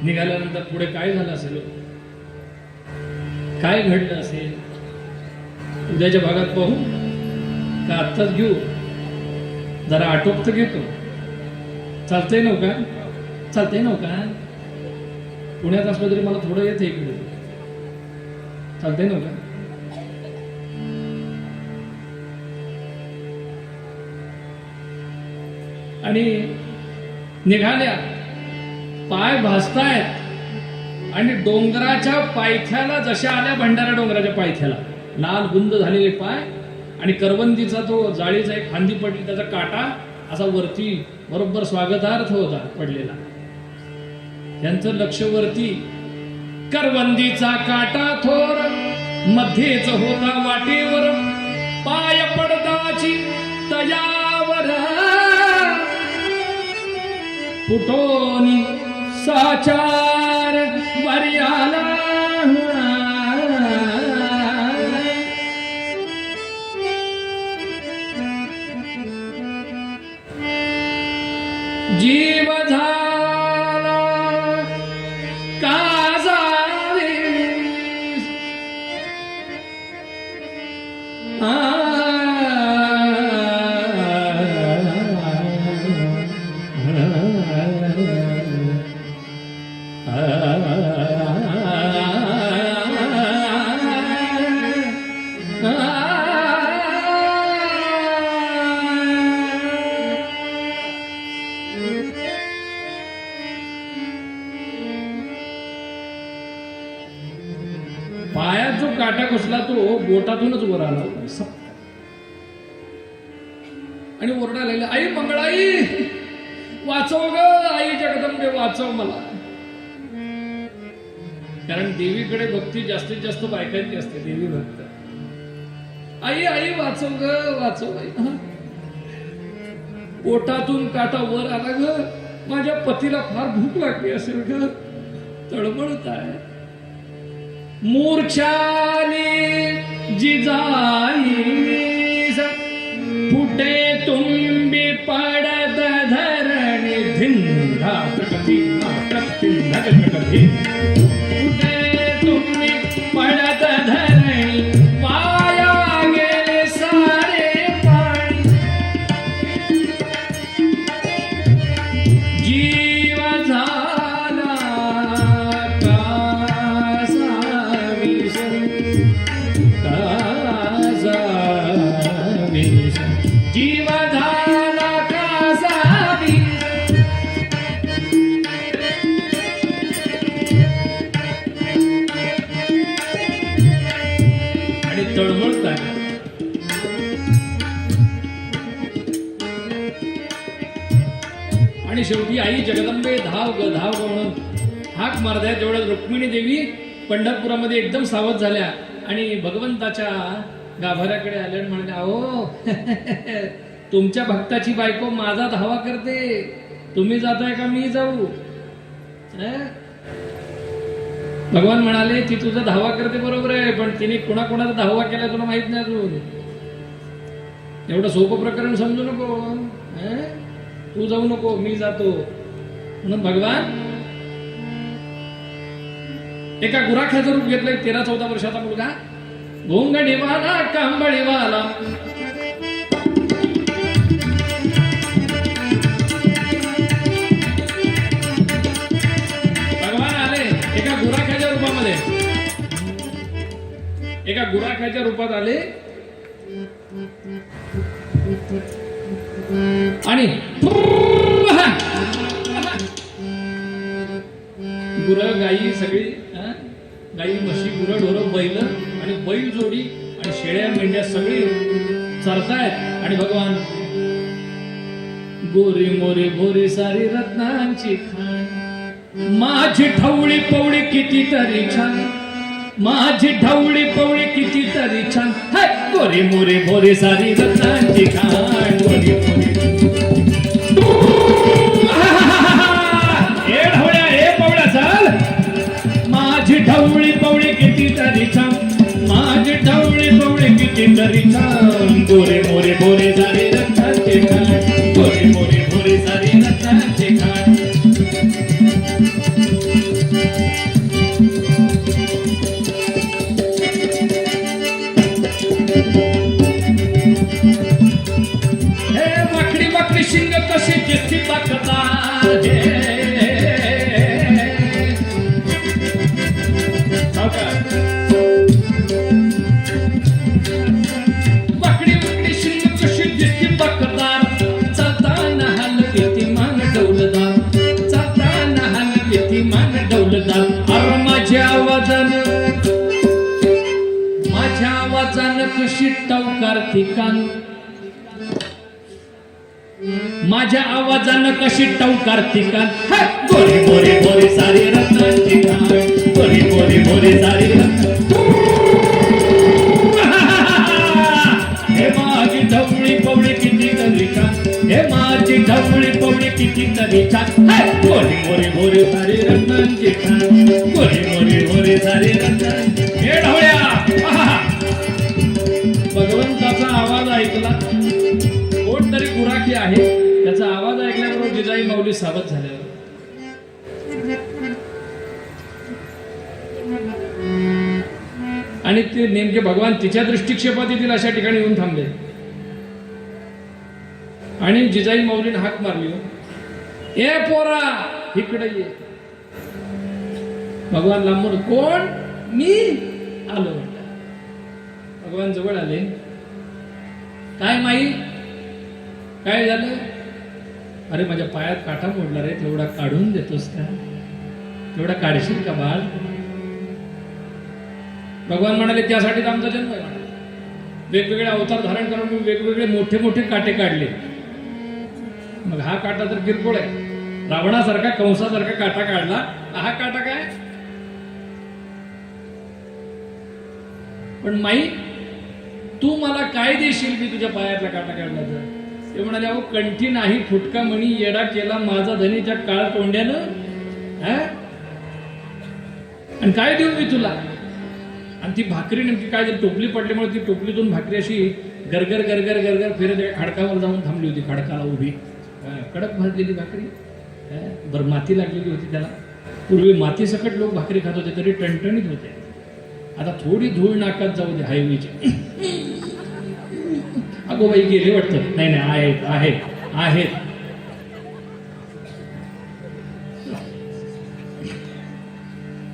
निघाल्यानंतर पुढे काय झालं असेल, काय घडलं असेल, उद्याच्या भागात पाहू का आत्ताच घेऊ? जरा आटोप तर घेतो. चालतंय नव्हता, चालतंय नव्हता. पुण्यात असलं तरी मला थोडं येतं इकडे, चालतंय नव्हता. आणि निघाल्या, पाय भाजतायत आणि डोंगराच्या पायथ्याला जशा आल्या, भंडारा डोंगराच्या पायथ्याला लाल गुंद झालेले पाय आणि करवंदीचा तो जाळीचा एक फांदी पडली, त्याचा काटा असा वरती बरोबर स्वागतार्थ होता पडलेला. त्यांचं लक्ष वरती, करवंदीचा काटा थोर मध्येच होता वाटेवर, पाय पडताची तयावर फुटोनी साचार वर्याला. जीव झाला काजावे पायात जो काटा घुसला तो बोटातूनच वर आला आणि ओरडा लागला, आई मंगळाई वाचव ग, आई जगदंबे वाचव मला. कारण देवीकडे भक्ती जास्तीत जास्त बायकांची असते, देवी भक्त. आई आई वाचव ग, वाचव आई. पोटातून काटा वर आला ग, माझ्या पतीला फार भूक लागली असेल ग, तळमळत आहे. मूर्छाली जिजाई फुटे तुंबी पडत धरणी धिंधा प्रकटी फुटे तुंबी पडत धरणी वाया गेले सारे पाणी. जीव झाला जीव झाला कासावी तळमळतात. आणि शेवटी आई जगदंबे धाव ग धाव ग म्हणून हाक मारद्या. तेवढ्या रुक्मिणी देवी पंढरपुरामध्ये एकदम सावध झाल्या आणि भगवंताच्या गाभाऱ्याकडे आल्या आणि म्हणाल्या, अहो तुमच्या भक्ताची बायको माझा धावा करते, तुम्ही जाताय का मी जाऊ? भगवान म्हणाले, ती तुझा धावा करते बरोबर आहे, पण तिने कुणाकुणाचा धावा केला तुला माहित नाही अजून. एवढं सोपं प्रकरण समजू नको, तू जाऊ नको, मी जातो. म्हणून भगवान एका गुराख्याचं रूप घेतलंय. 13-14 वर्षाचा मुलगा, घोंगडीवाला कांबळीवाला. भगवान आले एका गुराख्याच्या रूपामध्ये, एका गुराख्याच्या रूपात आले आणि गुरं गाई सगळी, गाई म्हशी गुरं ढोरं बैल आणि बैल जोडी आणि शेळ्या मेंढ्या सगळी चरतायत. आणि भगवान गोरी मोरी भोरी सारी रत्नांची खाण, माझी ढवळी पवळी किती तरी छान, माझी ढवळी पवळी किती तरी छान, गोरी मोरी भोरी सारी रत्नांची खाण, गोरी मोरी. हे ढवळ्या हे पवळ्या चाल, माझी ढवळी पवळी किती तरी छान, माझी ढवळी पवळी किती तरी छान, गोरे मोरे भोरे सारी रत्नांची खाण, गोरे मोरे भोरे सारी रत्नांची खाण. शिंग कशी दिसती ताकदार, वाकडी वाकडी शिंग कशी दिसती ताकदार, चालताना हलती मान डौलदार, चालताना हलती मान डौलदार. अरे माझ्या आवाजानं कशी टवकार ठिकाण, माझ्या आवाजानं कशी टवकार ठिकाण, गोरी मोरी भोरी सारी रत्नांची खाण, गोरी मोरी भोरी सारी रत्न. हे माझी ढवळी पवळी किती तरी छान, हे माझी ढवळी पवळी किती तरी छान, गोरी मोरी भोरी सारी रत्नांची खाण, गोरी मोरी भोरी सारी रत्नांची. हे ढवळ्या भगवंताचा आवाज ऐकला, कोणतरी गुराखी आहे, त्याचा आवाज ऐकल्याबरोबर जिजाई माऊली सावध झाल्या. आणि ते नेमके भगवान तिच्या दृष्टिक्षेपात येतील अशा ठिकाणी येऊन थांबले आणि जिजाई माऊलीने हाक मारली, ए पोरा इकडे ये. भगवान लांबून, कोण? मी आलो. भगवान जवळ आले, काय माई काय झालं? अरे माझ्या पायात काटा मोडला रे, तेवढा काढून देतोस का? तेवढा काढशील का बाळ? भगवान म्हणाले, त्यासाठीच आमचा जन्म आहे. वेगवेगळे अवतार धारण करून मी वेगवेगळे मोठे मोठे काटे काढले. मग हा काटा तर किरकोळ आहे, रावणासारखा कंसासारखा काटा काढला, हा काटा काय? पण माई तू मला काय देशील मी तुझ्या पायातला काटा काढला तर? ते म्हणाले, अहो कंठी नाही फुटका मणी, येडा केला माझा धनीच्या काळ तोंड्यानं, आणि काय देऊ मी तुला? आणि ती भाकरी नेमकी काय झाली, टोपली पडल्यामुळे ती टोपलीतून भाकरी अशी गरगर गरगर गरगर फिरत खडकावर जाऊन थांबली होती, खडकाला उभी, कडक भाजलेली भाकरी. बरं माती लागलेली होती त्याला. पूर्वी माती सकट लोक भाकरी खात होते तरी टणटणीत होते. आता थोडी धूळ नाकात जाऊ दे हायवेची. अगो बाई गेले वाटतं. नाही नाही, आहेत आहेत आहेत.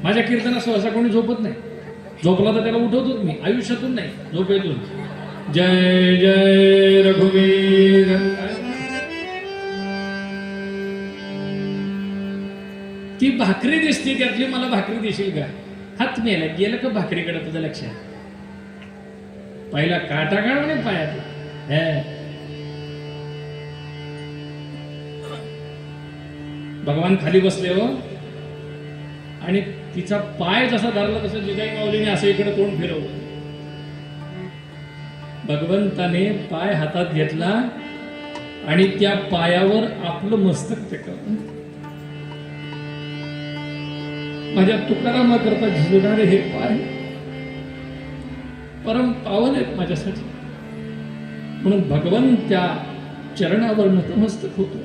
माझ्या कीर्तनात सहसा कोणी झोपत नाही. झोपला तर त्याला उठवतोच मी, आयुष्यातून नाही, झोपेतून. जय जय रघुवीर. ती भाकरी दिसते, त्यातली मला भाकरी देशील का? हात मेला गेलं का भाकरीकडे तुझं लक्ष? पहिला काटा काढ म्हणे पायात. भगवान खाली बसले हो, आणि तिचा पाय जसा धरला तसं जिजाई माऊलीने असं इकडे तोंड फिरवलं. भगवंताने पाय हातात घेतला आणि त्या पायावर आपलं मस्तक टेकवलं. माझ्या तुकारामा करता झुलणारे हे पाय परम पावन आहेत माझ्यासाठी, म्हणून भगवंत त्या चरणावर नतमस्तक होतो.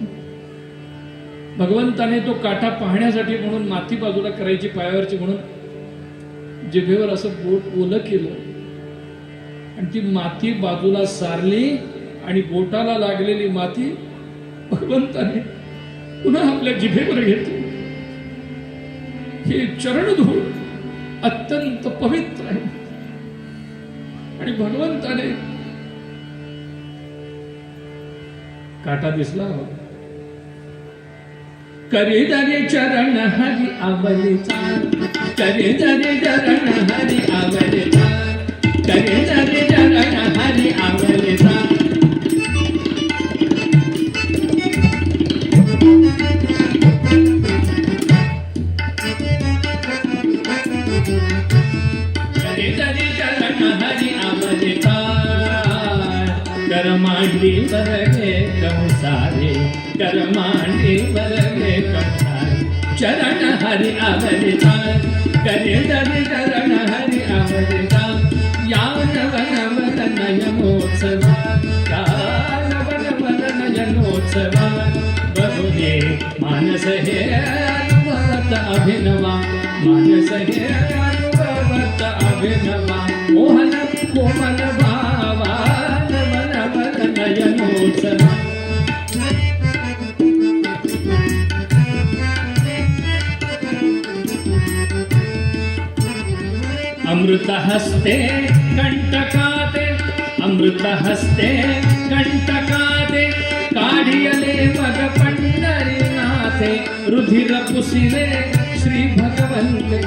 भगवंताने तो काटा पाहण्यासाठी म्हणून माती बाजूला करायची पायावरची, म्हणून जिभेवर असं बोट ओलं केलं आणि ती माती बाजूला सारली आणि बोटाला लागलेली माती भगवंताने पुन्हा आपल्या जिभेवर घेतली. हे चरणधूळ अत्यंत पवित्र आहे आणि भगवंताने काटा दिसला. करे दरे चरण हरी आवलेचा, करे दरे चरण हरी आवलेचा, करे दरे चरण हरी आवलेचा. करे दरे चरण हरी आवलेचा, करमांडी बरगे कंसारे, करमांडी बरगे कंसारे. चरण हरि आवलिता, करे दरे चरण हरि आवलिता. यान वन वन नयनोत्सवा, यान वन वन नयनोत्सवा. बहुदे मानस हे अनुभवत अभिनवा, मानस हे अनुभवत अभिनवा. मोहन कोमल भावा वन वन नयनोत्सवा. अमृत हस्ते कंटकाते, अमृत हस्ते कंटकाते. काढियले मग पंढरीनाथे, रुधिर पुसिले श्री भगवंते.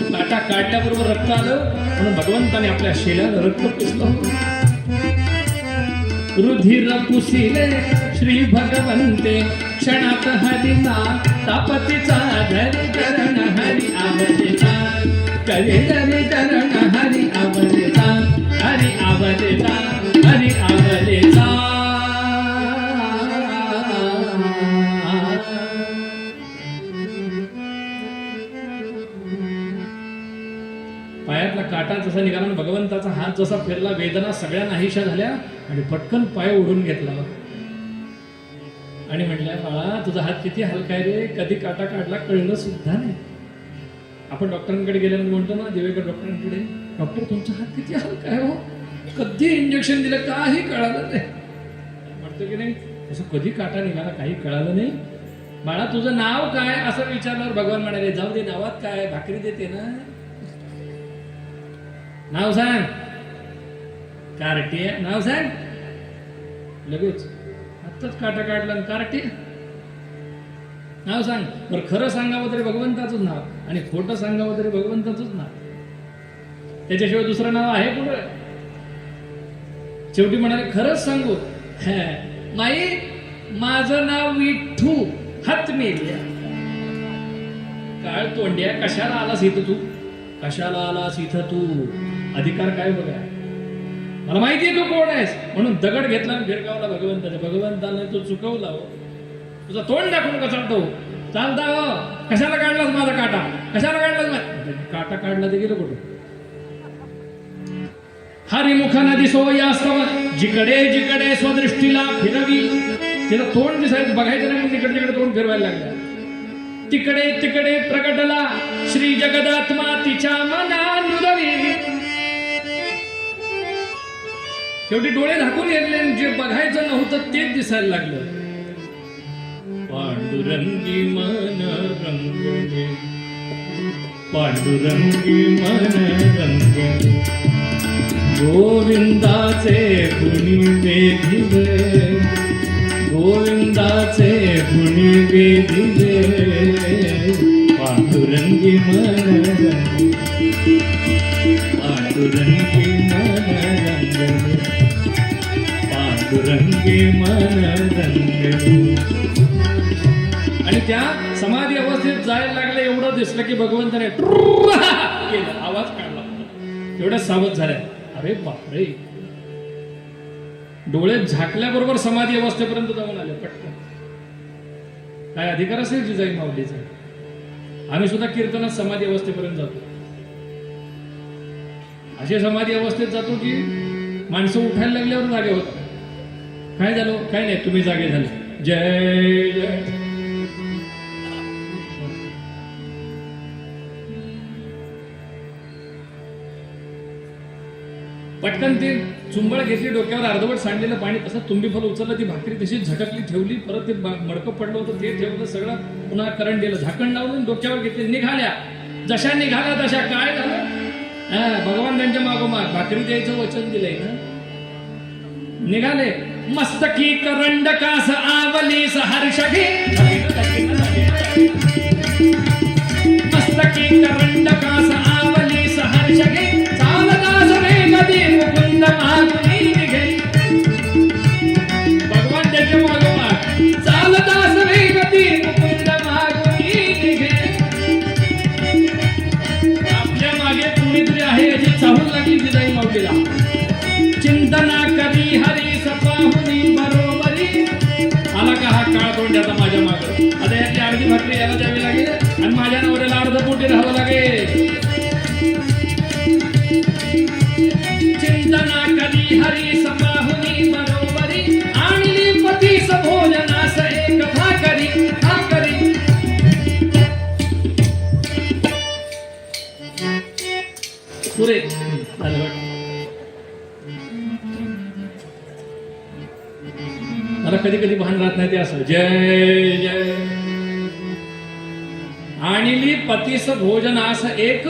काटा काढल्याबरोबर रक्त आलं म्हणून भगवंताने आपल्या शेल्याला रक्त पुसलं. रुधिर पुसिले श्री भगवंते. क्षणात हरिना तापतीचा धरी चरण हरी आवलेचा, करे दरे चरण हरी आवलेचा, हरी आवलेचा, हरी आवलेचा. पायातला काटा जसा निघाला, भगवंताचा हात जसा फिरला, वेदना सगळ्या नाहीशा झाल्या आणि पटकन पाय ओढून घेतला आणि म्हटल्या, बाळा तुझा हात किती हलका आहे रे, कधी काटा काढला कळलं सुद्धा नाही. आपण डॉक्टरांकडे गेल्यानंतर म्हणतो ना, दिवेकर डॉक्टरांकडे, डॉक्टर तुमचा हात किती हलका आहे हो, कधी इंजेक्शन दिलं काही कळालं नाही. म्हणतो की नाही, असं कधी काटा निघाला काही कळालं नाही. बाळा तुझं नाव काय असं विचारल्यावर भगवान म्हणाले, जाऊ दे नावात काय, भाकरी देते ना, नाव सांग. कार्टे नाव सांग. लगेच आत्ताच काटा काढला, कार्टे नाव सांग. बरं खरं सांगावं तरी भगवंताचंच नाव आणि खोटं सांगावं तरी भगवंताचंच नाव, त्याच्याशिवाय दुसरं नाव आहे कुठं. शेवटी म्हणाले खरंच सांगू, माई माझं नाव विठ्ठू हात मेल्या. काळ तोंड्या कशाला आलास इथं तू, कशाला आलास इथं तू, अधिकार काय बघा, मला माहितीये तू कोण आहेस. म्हणून दगड घेतला आणि फिरकावला भगवंताच्या. भगवंताने तो चुकवला हो, तुझा तोंड दाखवून कसा चालतो, चालता हो, कशाला काढलास माझा काटा, कशाला काढलास. काटा काढला ते गेलं कुठं. हरिमुख नदी सोयास्तव, जिकडे जिकडे स्वदृष्टीला फिरवी. तिला तोंड दिसायचं बघायचं नाही, तिकडे तिकडे तोंड फिरवायला लागला. तिकडे तिकडे प्रकटला श्री जगदात्मा तिच्या मनानुरवी. शेवटी डोळे झाकून घेतले, जे बघायचं नव्हतं तेच दिसायला लागलं. पांडुरंगी मन रंगले, पांडुरंगी मन रंगले. गोविंदाचे गुणी वेधिले, गोविंदाचे गुणी वेधिले. पांडुरंगी मन रंगले, पांडुरंगी मन रंगले. मन धन्य. आणि त्या समाधी अवस्थेत जायला लागले, एवढं दिसलं की भगवंताने केलं, आवाज काढला, एवढं सावध झालाय. अरे बापरे, डोळे झाकल्याबरोबर समाधी अवस्थेपर्यंत जाऊन आले पटकन. काय अधिकार असेल जिजाई माऊलीचा. आम्ही सुद्धा कीर्तनात समाधी अवस्थेपर्यंत जातो. असे समाधी अवस्थेत जातो की माणसं उठायला लागल्यावर जागे होतात. काय झालं, काय नाही, तुम्ही जागे झाले, जय जय. पटकन ते चुंबळ घेतली डोक्यावर, अर्धवट सांडलेलं पाणी, तसं तुंबी फल उचललं, ती भाकरी तशी झटकली ठेवली, परत ते मडकं पडलं होतं ते ठेवलं, सगळं पुन्हा करंट दिलं, झाकण लावून डोक्यावर घेतले, निघाल्या. जशा निघाल्या तशा काय झालं, भगवान त्यांच्या मागोमाग भाकरी द्यायचं वचन दिलंय ना. निघाले, मस्तकी करंडकास आवलीस हर्ष घे, मस्तकी करंडकास आवलीस हर्ष घे, चालदास वेगदी मुकुंद मागुनी निघे. भगवान त्याच्या मागोमाग, चालदास वेगदी मुकुंद मागुनी निघे. आपल्या मागे कुणीतरी आहे याची चाहूल लागली जिजाई माऊलीला. चिंतना करी हरी सपाहुनी बरोबरी. आला का हा काळ तोंड्याचा माझ्या माग, आता याची अर्धी भाकरी याला द्यावी लागेल आणि माझ्या नवऱ्याला अर्ध पोटी राहावं लागेल. चिंतना करी हरी सपाहुनी बरोबरी, आणली पतीस भोजनास एक भाकरी भाकरी. पुरे झालं. मला कधी कधी भान राहत नाही ते असं, जय जय. आणली पतीस भोजनास एक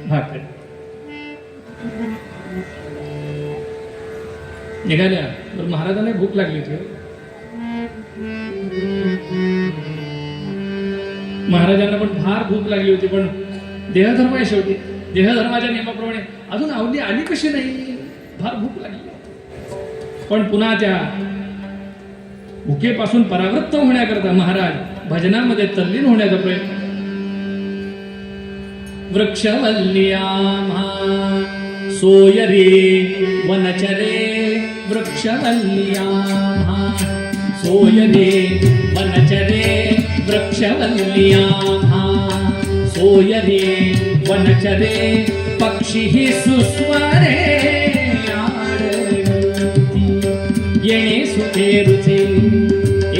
भाकरी. निघाल्या, तर महाराजांना भूक लागली होती. महाराजांना पण फार भूक लागली होती, पण देहधर्म आहे शेवटी. देहधर्माच्या नियमाप्रमाणे अजून आवली आली कशी नाही, फार भूक लागली. पण पुन्हा त्या भुकेपासून परावृत्त होण्याकरता महाराज भजनामध्ये तल्लीन होण्याचा प्रयत्न. वृक्षवल्लियाम्हा सोय रे वनचरे, वृक्षवल्लियाम्हा सोय रे वनचरे, वृक्षवल्लियाम्हा सोय रे वनचरे, पक्षी सुस्वरे येणे सुखे रुचे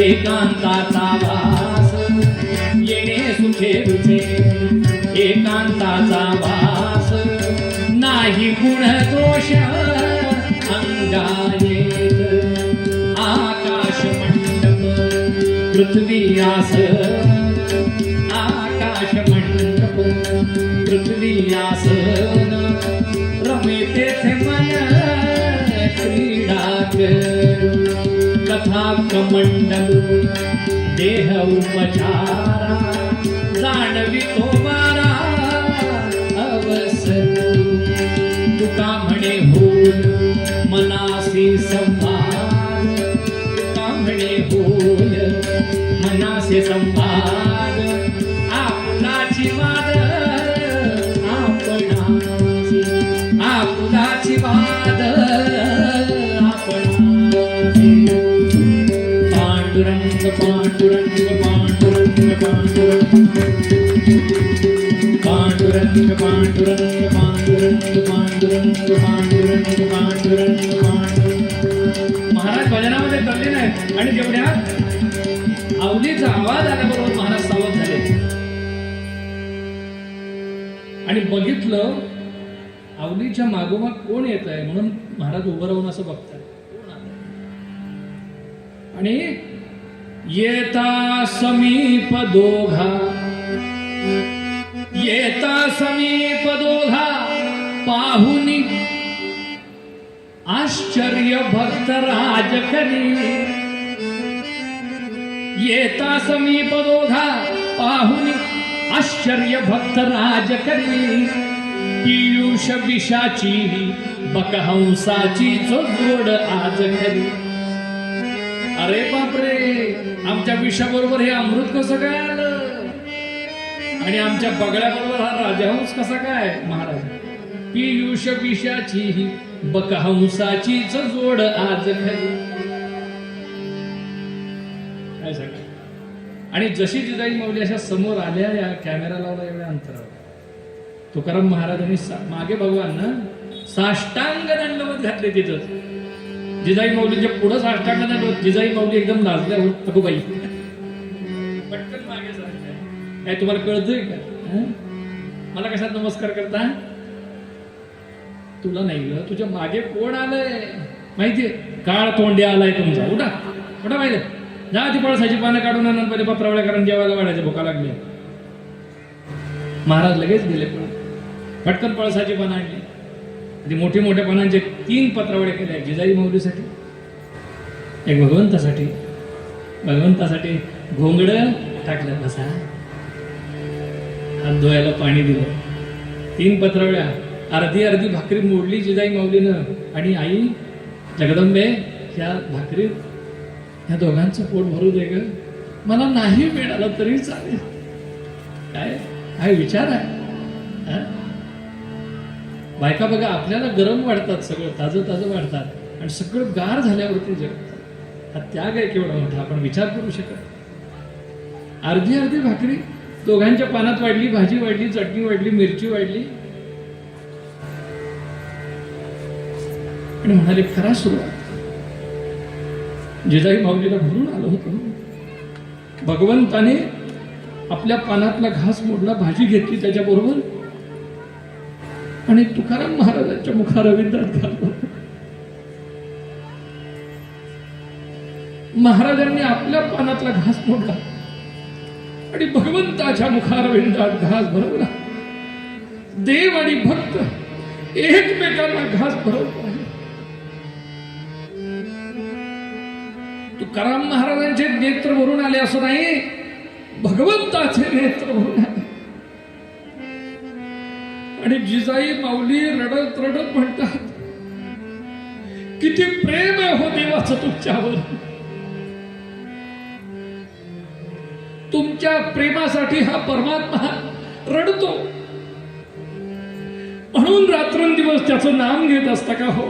एकांताचा वास, येणे सुखे रुचे एकांताचा वास, नाही गुण दोष अंगायेत. आकाश मंडप पृथ्वी आस, आकाश मंडप पृथ्वी आसन, रमे तेथे मन क्रीडा करू. कथा कमंडलू देह उपचारा, जाणवी तो मारा अवसरू. तुका म्हणे होय मनासी संवाद, तुका म्हणे होय मनासी संवाद, आपुलाची वाद आपणासी, आपुलाची वाद आपणासी. पांडुरंग पांडुरंग पांडुरंग पांडुरंग पांडुरंग पांडुरंग पांडुरंग पांडुरंग पांडुरंग पांडुरंग पांडुरंग. महाराज भजनामध्ये तल्लीन आहेत आणि जेवढ्या आवलीचा आवाज आल्याबरोबर महाराज सावध झाले आणि बघितलं आवलीच्या मागोमाग कोण येत आहे म्हणून महाराज उभं राहून असं बघतात. आणि येता समीप दोघा, येता समीप दोघा, पाहुनी आश्चर्य भक्त राज करी. येता समीप दोघा, पाहुनी आश्चर्य भक्त राज करी. पियुष विषाची बकहंसाची जो जोड आज करी. अरे बापरे, आमच्या विषाबरोबर हे अमृत कसं काय आलं आणि आमच्या बगळ्याबरोबर हा राजहंस कसा काय? महाराज, पियुष विषाची बकहंसाचीच जोड आज खरी. काय सांगा. आणि जशी जिजाई माऊली अशा समोर आल्या, या कॅमेरा लावला एवढ्या अंतरावर, तुकाराम महाराजांनी मागे भगवान साष्टांग दंडवत घातले तिथं. जिजाई माऊलीच्या पुढं साष्टांग दंडवत. जिजाई माऊली एकदम लाजल्या हो, अगो बाई पटकन मागे सांगताय. काय तुम्हाला कळतंय का? मला कशात नमस्कार करता? तुला नाही ग, तुझ्या मागे कोण आलंय माहितीये? काळ तोंड्या आलाय तुमचा. उठा उठा माहिती, जा ती पळसाची पानं काढून आणून पहिले पत्रावळ्याकरण जेवायला वाढायचे, भुका लागली. महाराज लगेच गेले पटकन पळसाची पानं आणली. ती मोठी मोठ्या पानांचे 3 पत्रावळे केले. जिजाई माऊलीसाठी, एक भगवंतासाठी. भगवंतासाठी घोंगडं टाकलं, बसा. हात धुवायला पाणी दिलं. 3 पत्रावळ्या, अर्धी भाकरी मोडली जिजाई माऊलीनं. आणि आई जगदंबे, ह्या भाकरी ह्या दोघांचं पोट भरू दे ग, मला नाही मिळालं तरी चालेल. काय काय विचार आहे? बायका बघा, आपल्याला गरम वाढतात, सगळं ताजं ताजं वाढतात आणि सगळं गार झाल्यावरती जगतात. हा त्याग आहे केवढा मोठा, आपण विचार करू शकत. अर्धी भाकरी दोघांच्या पानात वाढली, भाजी वाढली, चटणी वाढली, मिरची वाढली. आणि म्हणाले खरा सुरुवात. जिजाई माऊलीला भरून आलं होतं. भगवंताने आपल्या पानातला घास मोडला, भाजी घेतली त्याच्याबरोबर आणि तुकाराम महाराजांच्या मुखारविंदात घालतो. महाराजांनी आपल्या पानातला घास मोडला आणि भगवंताच्या मुखारविंदात घास भरवला. देव आणि भक्त एकमेकांना घास भरवतो. तुकाराम महाराजांचे नेत्र भरून आले असं नाही, भगवंताचे नेत्र भरून आले. आणि जिजाई माऊली रडत रडत म्हणतात, किती प्रेम आहे हो देवाचं तुमच्यावर. तुमच्या प्रेमासाठी हा परमात्मा रडतो, म्हणून रात्रंदिवस त्याचं नाम घेत असता का हो?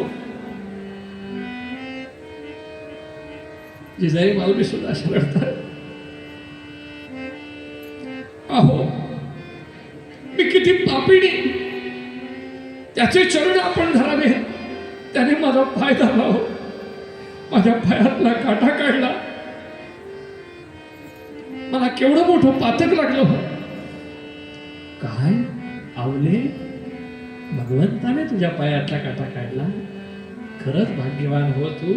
जिजाई माऊली सुद्धा रडतात. अहो, मी किती पापिणी, त्याचे चरण आपण धरावे. त्याने माझा पाय धरला हो, माझ्या पायातला काटा काढला, मला केवढं मोठं पातक लागलं हो. काय आवले, भगवंताने तुझ्या पायातला काटा काढला. खरंच भाग्यवान हो तू,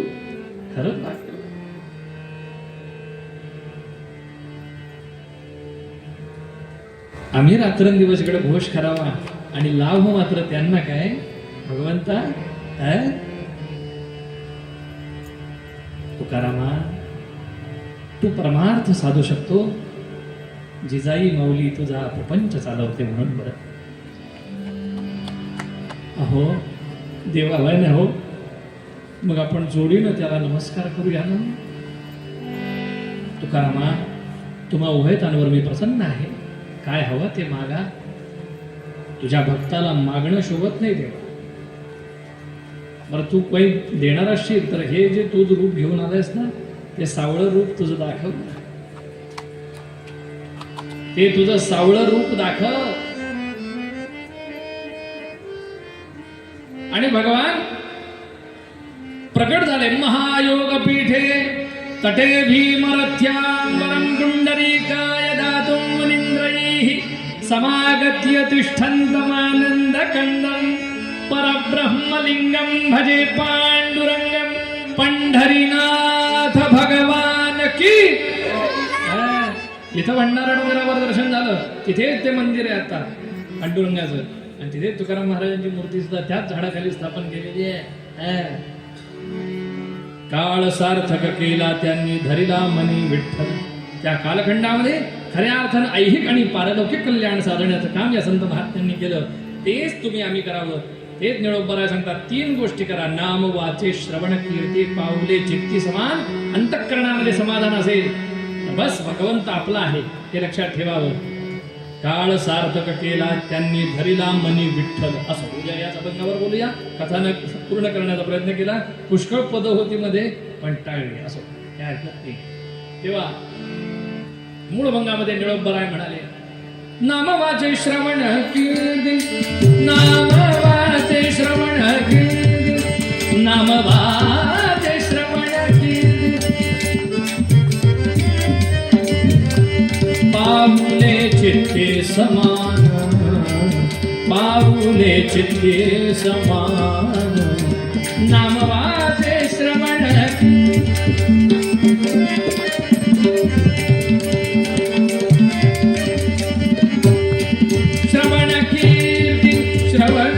खरंच भाग्यवान. आम्ही रात्रंदिवस इकडे घोष करावा आणि लाभ मात्र त्यांना काय? भगवंता तुकारामा, तू परमार्थ साधू शकतो. जिजाई माऊली तुझा प्रपंच चालवते म्हणून बरं. अहो देवालय नाही हो, मग आपण जोडीनं त्याला नमस्कार करूया ना. तुकारामा, तुम्हा उभयतांवर मी प्रसन्न आहे. काय हवं ते मागा. तुझ्या भक्ताला मागणं शोभत नाही देवा. बरं, तू काही देणार असशील तर हे जे तू रूप घेऊन आलायस ना, ते सावळं रूप तुझं दाखव. ते तुझं सावळं रूप दाखव. आणि भगवान प्रकट झाले. महायोग पीठे तटे भीमरथ्यां कुंडरीकाय दातुं मुनीन्द्रैः समागत्य तिष्ठन्तमानन्दकन्दं परब्रह्मलिंगं भजे पांडुरंगं. पंढरीनाथ भगवान की. इथं भंडारा डोंगरावर दर्शन झालं, तिथेच ते मंदिर आहे आता पांडुरंगाचं. आणि तिथे तुकाराम महाराजांची मूर्ती सुद्धा त्याच झाडाखाली स्थापन केलेली आहे. काळ सार्थक केला त्यांनी धरिला मनी विठ्ठल. त्या कालखंडामध्ये खऱ्या अर्थानं ऐहिक आणि पारलौकिक कल्याण साधण्याचं काम या संत महात्म्यांनी केलं. तेच तुम्ही आम्ही करावं. तेच निळोबराय सांगतात 3 गोष्टी करा. नाम वाचे, श्रवण, कीर्ती, पाऊले चित्ती समान. अंतःकरणामध्ये समाधान असेल बस भगवंत आपला आहे हे लक्षात ठेवावं. काळ सार्थक केला त्यांनी धरिला मनी विठ्ठल. असं बोलूया, याच अभंगावर बोलूया. कथानक पूर्ण करण्याचा प्रयत्न केला. पुष्कळ पद होती मध्ये पण टाळली. असं काय हरकत नाही. तेव्हा मूळ भंगामध्ये निळोबराय म्हणाले नाम वाचे श्रवण कीर्ती, नाम वाचे श्रवण कीर्ती, नाम वाचे श्रवण कीर्ती, पाऊले चित्ते समान, पाऊले चित्ते समान, नाम वाचे श्रवण श्रवण कीर्ती, श्रवण.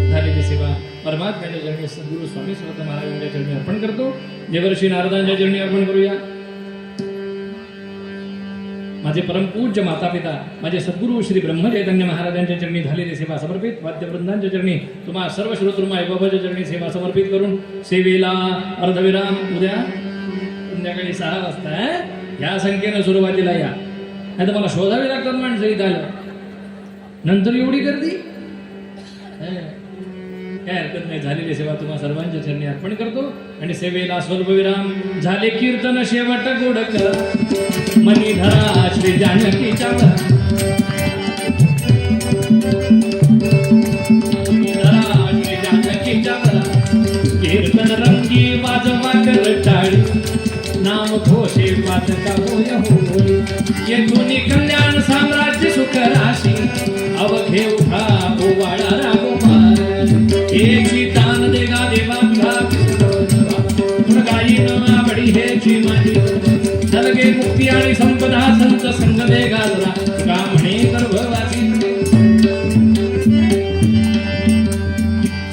झालेली सेवा परमात्म्याच्या चरणी सद्गुरु स्वामी समर्थ महाराजांच्या चरणी अर्पण करतो. देवर्षी नारदांच्या चरणी अर्पण करूया. माझे परमपूज्य माता पिता माझे सद्गुरू श्री ब्रह्मचैतन्य महाराजांच्या चरणी झालेली सेवा समर्पित. वाद्यवृंदांच्या चरणी तुम्हा सर्व श्रोतृमा बाबाच्या चरणी सेवा समर्पित करून सेवेला अर्धविराम. उद्या संध्याकाळी 6 वाजता या संख्येनं सुरुवातीला या. नाही तर मला शोधावे लागतात माणसं इथं आलं नंतर एवढी गर्दी. काय हरकत नाही. झालेली सेवा तुम्हा सर्वांच्या चरणी अर्पण करतो आणि सेवेला स्वल्पविराम. झाले कीर्तन शेवट गोड कर मनी धरा श्री जानकीच्या वर, धरा श्री जानकीच्या वर. कीर्तन रंगी वाजवा कर टाळी, नाम घोषे वाचका होय होय. येथून कल्याण साम्राज्य सुख राशी, अवघे उठा ओवाळा रागोपाल. एकची दान देगा देवा गायीन आवडी हेची माझी, जलगे मुक्ती आणि संपदा संत संग देगा जरा का म्हणे गर्भवासी.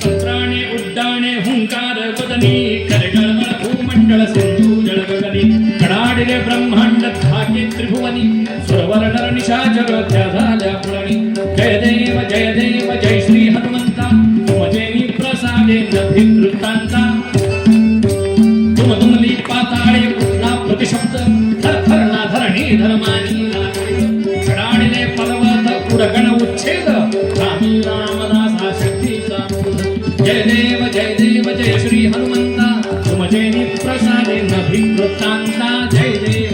पत्राणे उड्डाणे हुंकार वदनी, करगळमळ भूमंडळ सिंधू जळगगनी. कडाडिले ब्रह्मांड धाके त्रिभुवनी, सुरवर नर निशाचर त्या झाल्या पुरणी. जय देव जय देव जय श्री हनुमंता, तुमजेनी प्रसादे नभिवृत्तांता. तुमली पाताळे कुठला प्रतिशब्द, थरथरला धरणी धर्मानी लागले. कडाडिले पर्वत पुरगण उच्छेद, रामी रामदासा शक्तीचा. जय देव जय श्री हनुमंता, तुमजेनी प्रसादे नभिवृत्तांता. जय देव.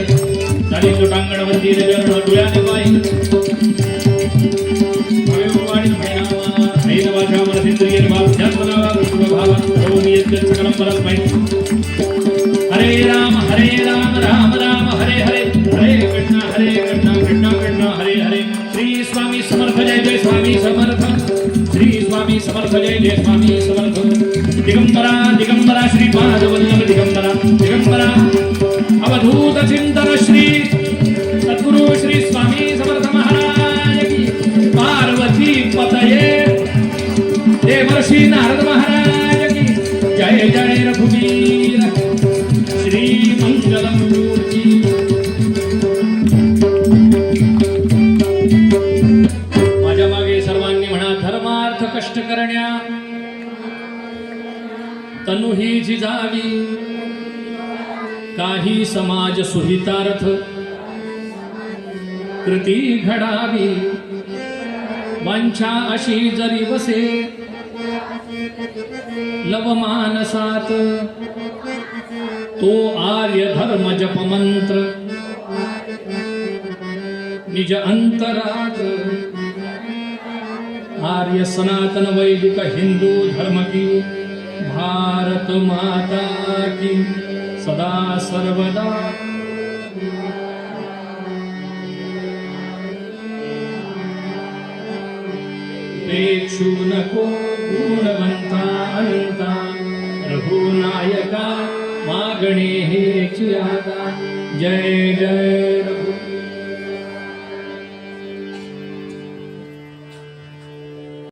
चाली चोटांगणवरती डोळ्याने पाहिलं हरे राम राम राम हरे हरे, हरे कृष्ण कृष्ण कृष्ण हरे हरे. श्री स्वामी समर्थ जय जय स्वामी समर्थ, श्री स्वामी समर्थ जय जय स्वामी समर्थ. दिगंबरा दिगंबरा श्रीपाद वल्लभ दिगंबरा दिगंबरा. अवधूत चिंतन श्री सद्गुरु श्री स्वामी समर्थ महाराज की. पार्वती पतये देवर्षी नारद महाराज की. जय जय रघुवीर श्री मंगलम मूर्ती. माझ्या मागे सर्वांनी म्हणा धर्मार्थ कष्ट करण्या, तनु ही जिजावी. काही समाज सुहितार्थ कृती घडावी. वांछा अशी जरी वसे लवमानसात, तो आर्य धर्म जप मंत्र निज अंतरात. आर्य सनातन वैदिक हिंदू धर्म की, भारत माता की सदा सर्वदा. पेक्षू नको गुणवंता अनंता, रघुनायका मागणे हेची आता. जय जय रघु